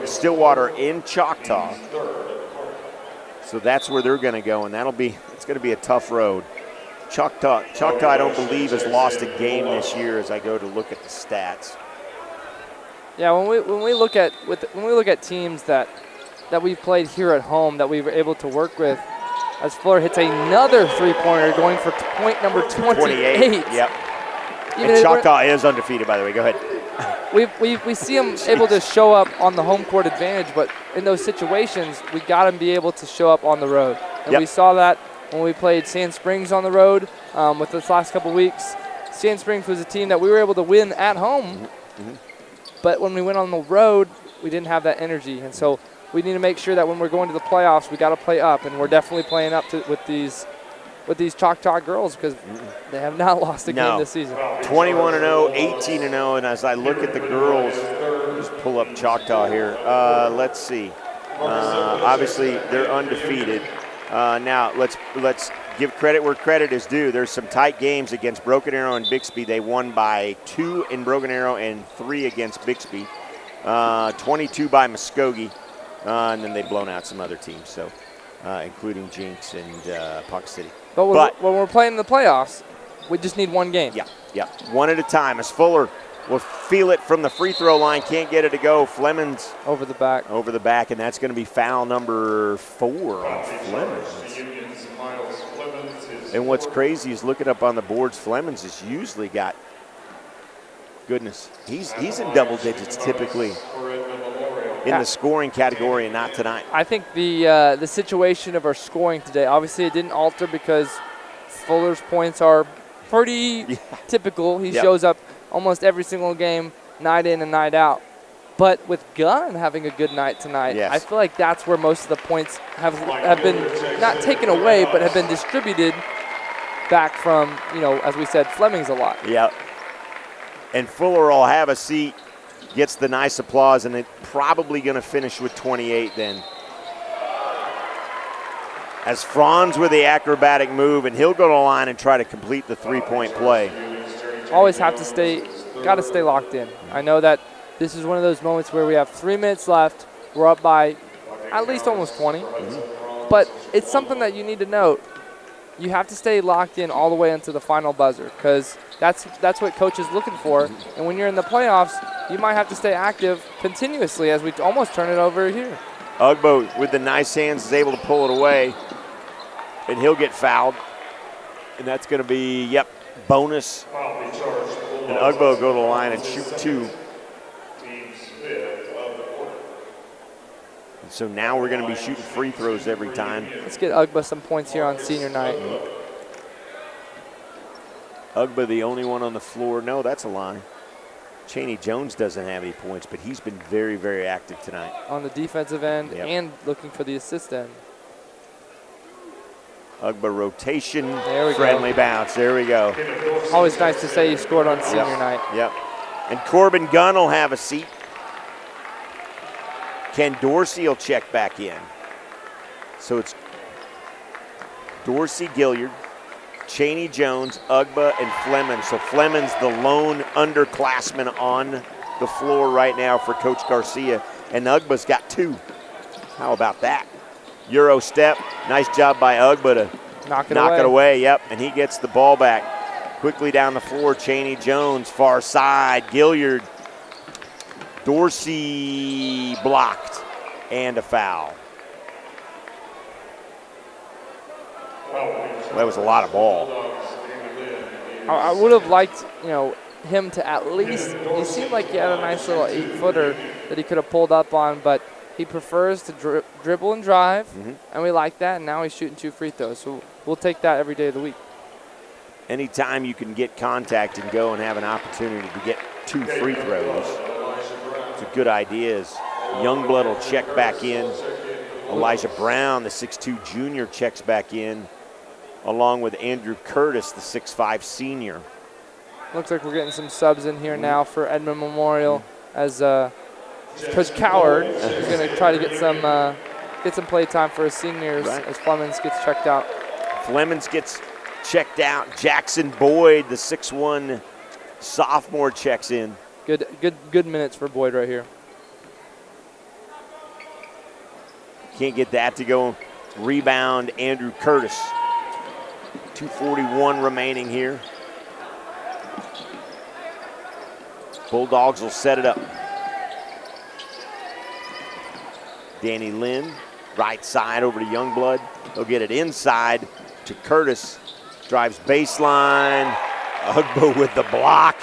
Stillwater in Choctaw. So that's where they're going to go, and it's going to be a tough road. Choctaw, I don't believe, has lost a game this year as I go to look at the stats. Yeah, when we look at teams that we've played here at home that we were able to work with, as Fuller hits another three-pointer going for point number 28. Yep. And Choctaw is undefeated, by the way. Go ahead. We see them able to show up on the home court advantage, but in those situations, we got to be able to show up on the road. And we saw that when we played Sand Springs on the road with this last couple weeks. Sand Springs was a team that we were able to win at home, but when we went on the road, we didn't have that energy. And so we need to make sure that when we're going to the playoffs, we got to play up, and we're definitely playing up with these Choctaw girls because they have not lost a game this season. 21-0, 18-0, and as I look at the girls, just pull up Choctaw here. Let's see. Obviously, they're undefeated. Now, let's give credit where credit is due. There's some tight games against Broken Arrow and Bixby. They won by 2 in Broken Arrow and 3 against Bixby. 22 by Muskogee, and then they've blown out some other teams, so including Jinx and Puck City. But when we're playing in the playoffs, we just need one game. Yeah. One at a time. As Fuller will feel it from the free throw line, can't get it to go. Fleming's over the back, and that's going to be foul number 4 on Fleming's. And what's crazy is looking up on the boards, Fleming's has usually got, goodness, he's in double digits typically in the scoring category, and not tonight. I think the situation of our scoring today, obviously it didn't alter because Fuller's points are pretty typical. He shows up almost every single game, night in and night out. But with Gunn having a good night tonight, Yes. I feel like that's where most of the points have been not taken away, but have been distributed back from, as we said, Fleming's a lot. Yep. And Fuller will have a seat, gets the nice applause, and it's probably going to finish with 28 then. As Franz with the acrobatic move, and he'll go to the line and try to complete the three-point play. Always got to stay locked in. I know that this is one of those moments where we have 3 minutes left. We're up by at least almost 20. But it's something that you need to note. You have to stay locked in all the way into the final buzzer because that's what coach is looking for. And when you're in the playoffs, you might have to stay active continuously as we almost turn it over here. Ugbo with the nice hands is able to pull it away, and he'll get fouled. And that's going to be, bonus. And Ugbo will go to the line and shoot 2. So now we're going to be shooting free throws every time. Let's get Ugba some points here on senior night. Ugba the only one on the floor. No, that's a lie. Chaney Jones doesn't have any points, but he's been very, very active tonight. On the defensive end and looking for the assist end. Ugba rotation, there we friendly go. bounce. There we go. Always nice to say you scored on senior night. Yep. And Corbin Gunn will have a seat. Ken Dorsey will check back in. So it's Dorsey, Gilliard, Chaney Jones, Ugba, and Fleming. So Fleming's the lone underclassman on the floor right now for Coach Garcia. And Ugba's got 2. How about that? Euro step. Nice job by Ugba to knock it away. Yep, and he gets the ball back. Quickly down the floor, Chaney Jones, far side, Gilliard. Dorsey blocked, and a foul. Well, that was a lot of ball. I would have liked, him to at least, he seemed like he had a nice little 8-footer that he could have pulled up on, but he prefers to dribble and drive, and we like that, and now he's shooting 2 free throws. So we'll take that every day of the week. Anytime you can get contact and go and have an opportunity to get 2 free throws, it's a good idea. As Youngblood will check back in. Elijah Brown, the 6'2 junior, checks back in, along with Andrew Curtis, the 6'5 senior. Looks like we're getting some subs in here now for Edmond Memorial as Coach Coward is going to try to get some play time for his seniors as Flemings gets checked out. Flemings gets checked out. Jackson Boyd, the 6'1 sophomore, checks in. Good minutes for Boyd right here. Can't get that to go. Rebound, Andrew Curtis. 2:41 remaining here. Bulldogs will set it up. Danny Lynn, right side over to Youngblood. He'll get it inside to Curtis. Drives baseline. Ugbo with the block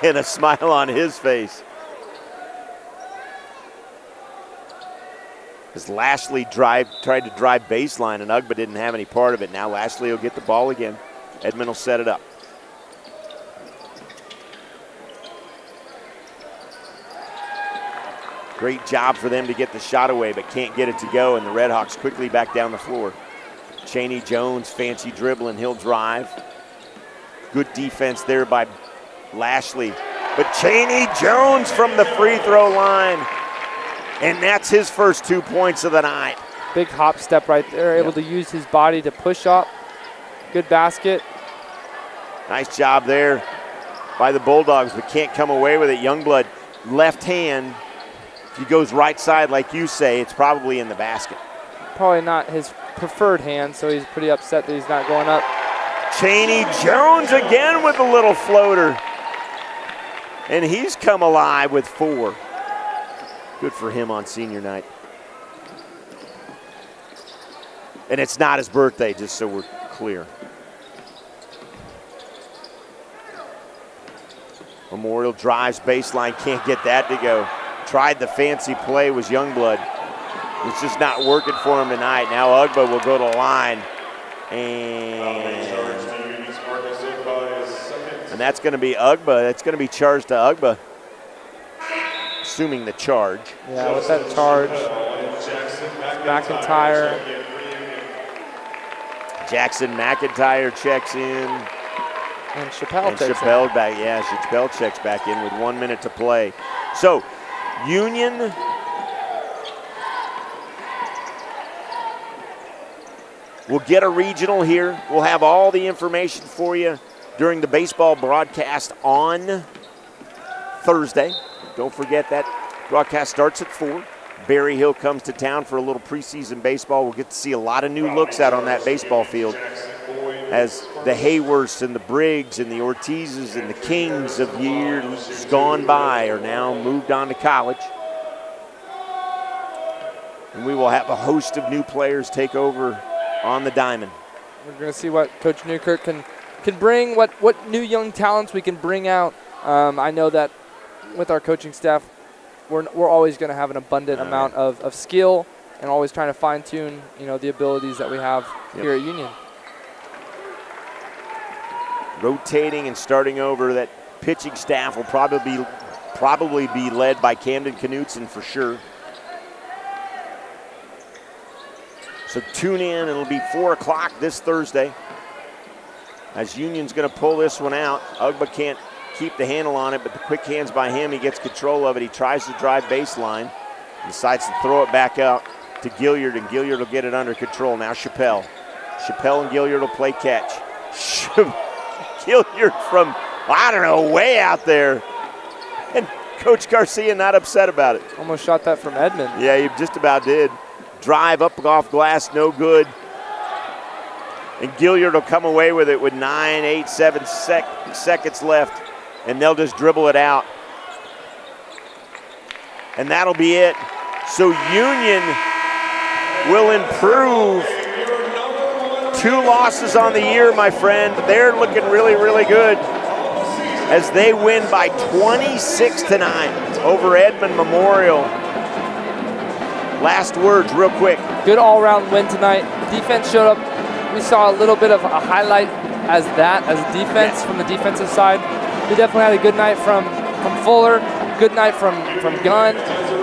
and a smile on his face. As Lashley tried to drive baseline, and Ugba didn't have any part of it. Now Lashley will get the ball again. Edmond will set it up. Great job for them to get the shot away, but can't get it to go, and the Redhawks quickly back down the floor. Chaney Jones, fancy dribbling, he'll drive. Good defense there by Lashley. But Chaney Jones from the free throw line. And that's his first 2 points of the night. Big hop step right there, able to use his body to push up. Good basket. Nice job there by the Bulldogs, but can't come away with it. Youngblood, left hand. If he goes right side, like you say, it's probably in the basket. Probably not his preferred hand, so he's pretty upset that he's not going up. Chaney Jones again with a little floater. And he's come alive with 4. Good for him on senior night. And it's not his birthday, just so we're clear. Memorial drives baseline, can't get that to go. Tried the fancy play, was Youngblood. It's just not working for him tonight. Now Ugba will go to the line. And And that's going to be Ugba. It's going to be charged to Ugba, assuming the charge. Yeah, with that charge, McIntyre. Jackson McIntyre checks in. And Chappelle checks Chappelle back. Yeah, Chappelle checks back in with 1 minute to play. So, Union will get a regional here. We'll have all the information for you during the baseball broadcast on Thursday. Don't forget that broadcast starts at 4. Berry Hill comes to town for a little preseason baseball. We'll get to see a lot of new looks out on that baseball field as the Hayworths and the Briggs and the Ortizes and the Kings of years gone by are now moved on to college. And we will have a host of new players take over on the diamond. We're going to see what Coach Newkirk can bring, what new young talents we can bring out. I know that with our coaching staff, we're always going to have an abundant amount of skill and always trying to fine-tune, the abilities that we have here at Union. Rotating and starting over, that pitching staff will probably be led by Camden Knutson for sure. So tune in. It'll be 4 o'clock this Thursday as Union's going to pull this one out. Ugba can't keep the handle on it, but the quick hands by him, he gets control of it. He tries to drive baseline, decides to throw it back out to Gilliard, and Gilliard will get it under control. Now Chappelle and Gilliard will play catch. Gilliard from, way out there. And Coach Garcia not upset about it. Almost shot that from Edmond. Yeah, he just about did. Drive up off glass, no good. And Gilliard will come away with it with 9, 8, 7 seconds left. And they'll just dribble it out. And that'll be it. So Union will improve. 2 losses on the year, my friend. They're looking really, really good as they win by 26-9 over Edmond Memorial. Last words real quick. Good all-around win tonight. Defense showed up. We saw a little bit of a highlight as defense from the defensive side. We definitely had a good night from Fuller. Good night from Gunn.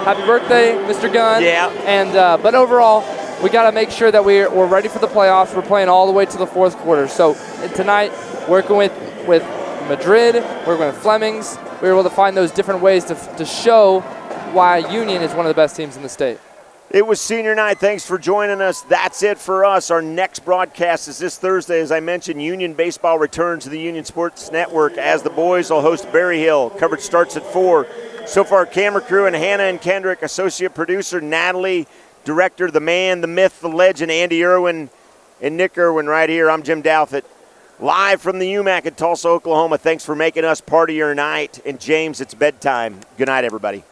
Happy birthday, Mr. Gunn. Yeah. And but overall, we got to make sure that we're ready for the playoffs. We're playing all the way to the 4th quarter. So tonight, working with Madrid, working with Flemings, we were able to find those different ways to show why Union is one of the best teams in the state. It was senior night. Thanks for joining us. That's it for us. Our next broadcast is this Thursday. As I mentioned, Union Baseball returns to the Union Sports Network as the boys will host Berry Hill. Coverage starts at 4. So far, camera crew and Hannah and Kendrick, associate producer Natalie, director, the man, the myth, the legend, Andy Irwin and Nick Irwin right here. I'm Jim Douthit, live from the UMAC in Tulsa, Oklahoma. Thanks for making us part of your night. And James, it's bedtime. Good night, everybody.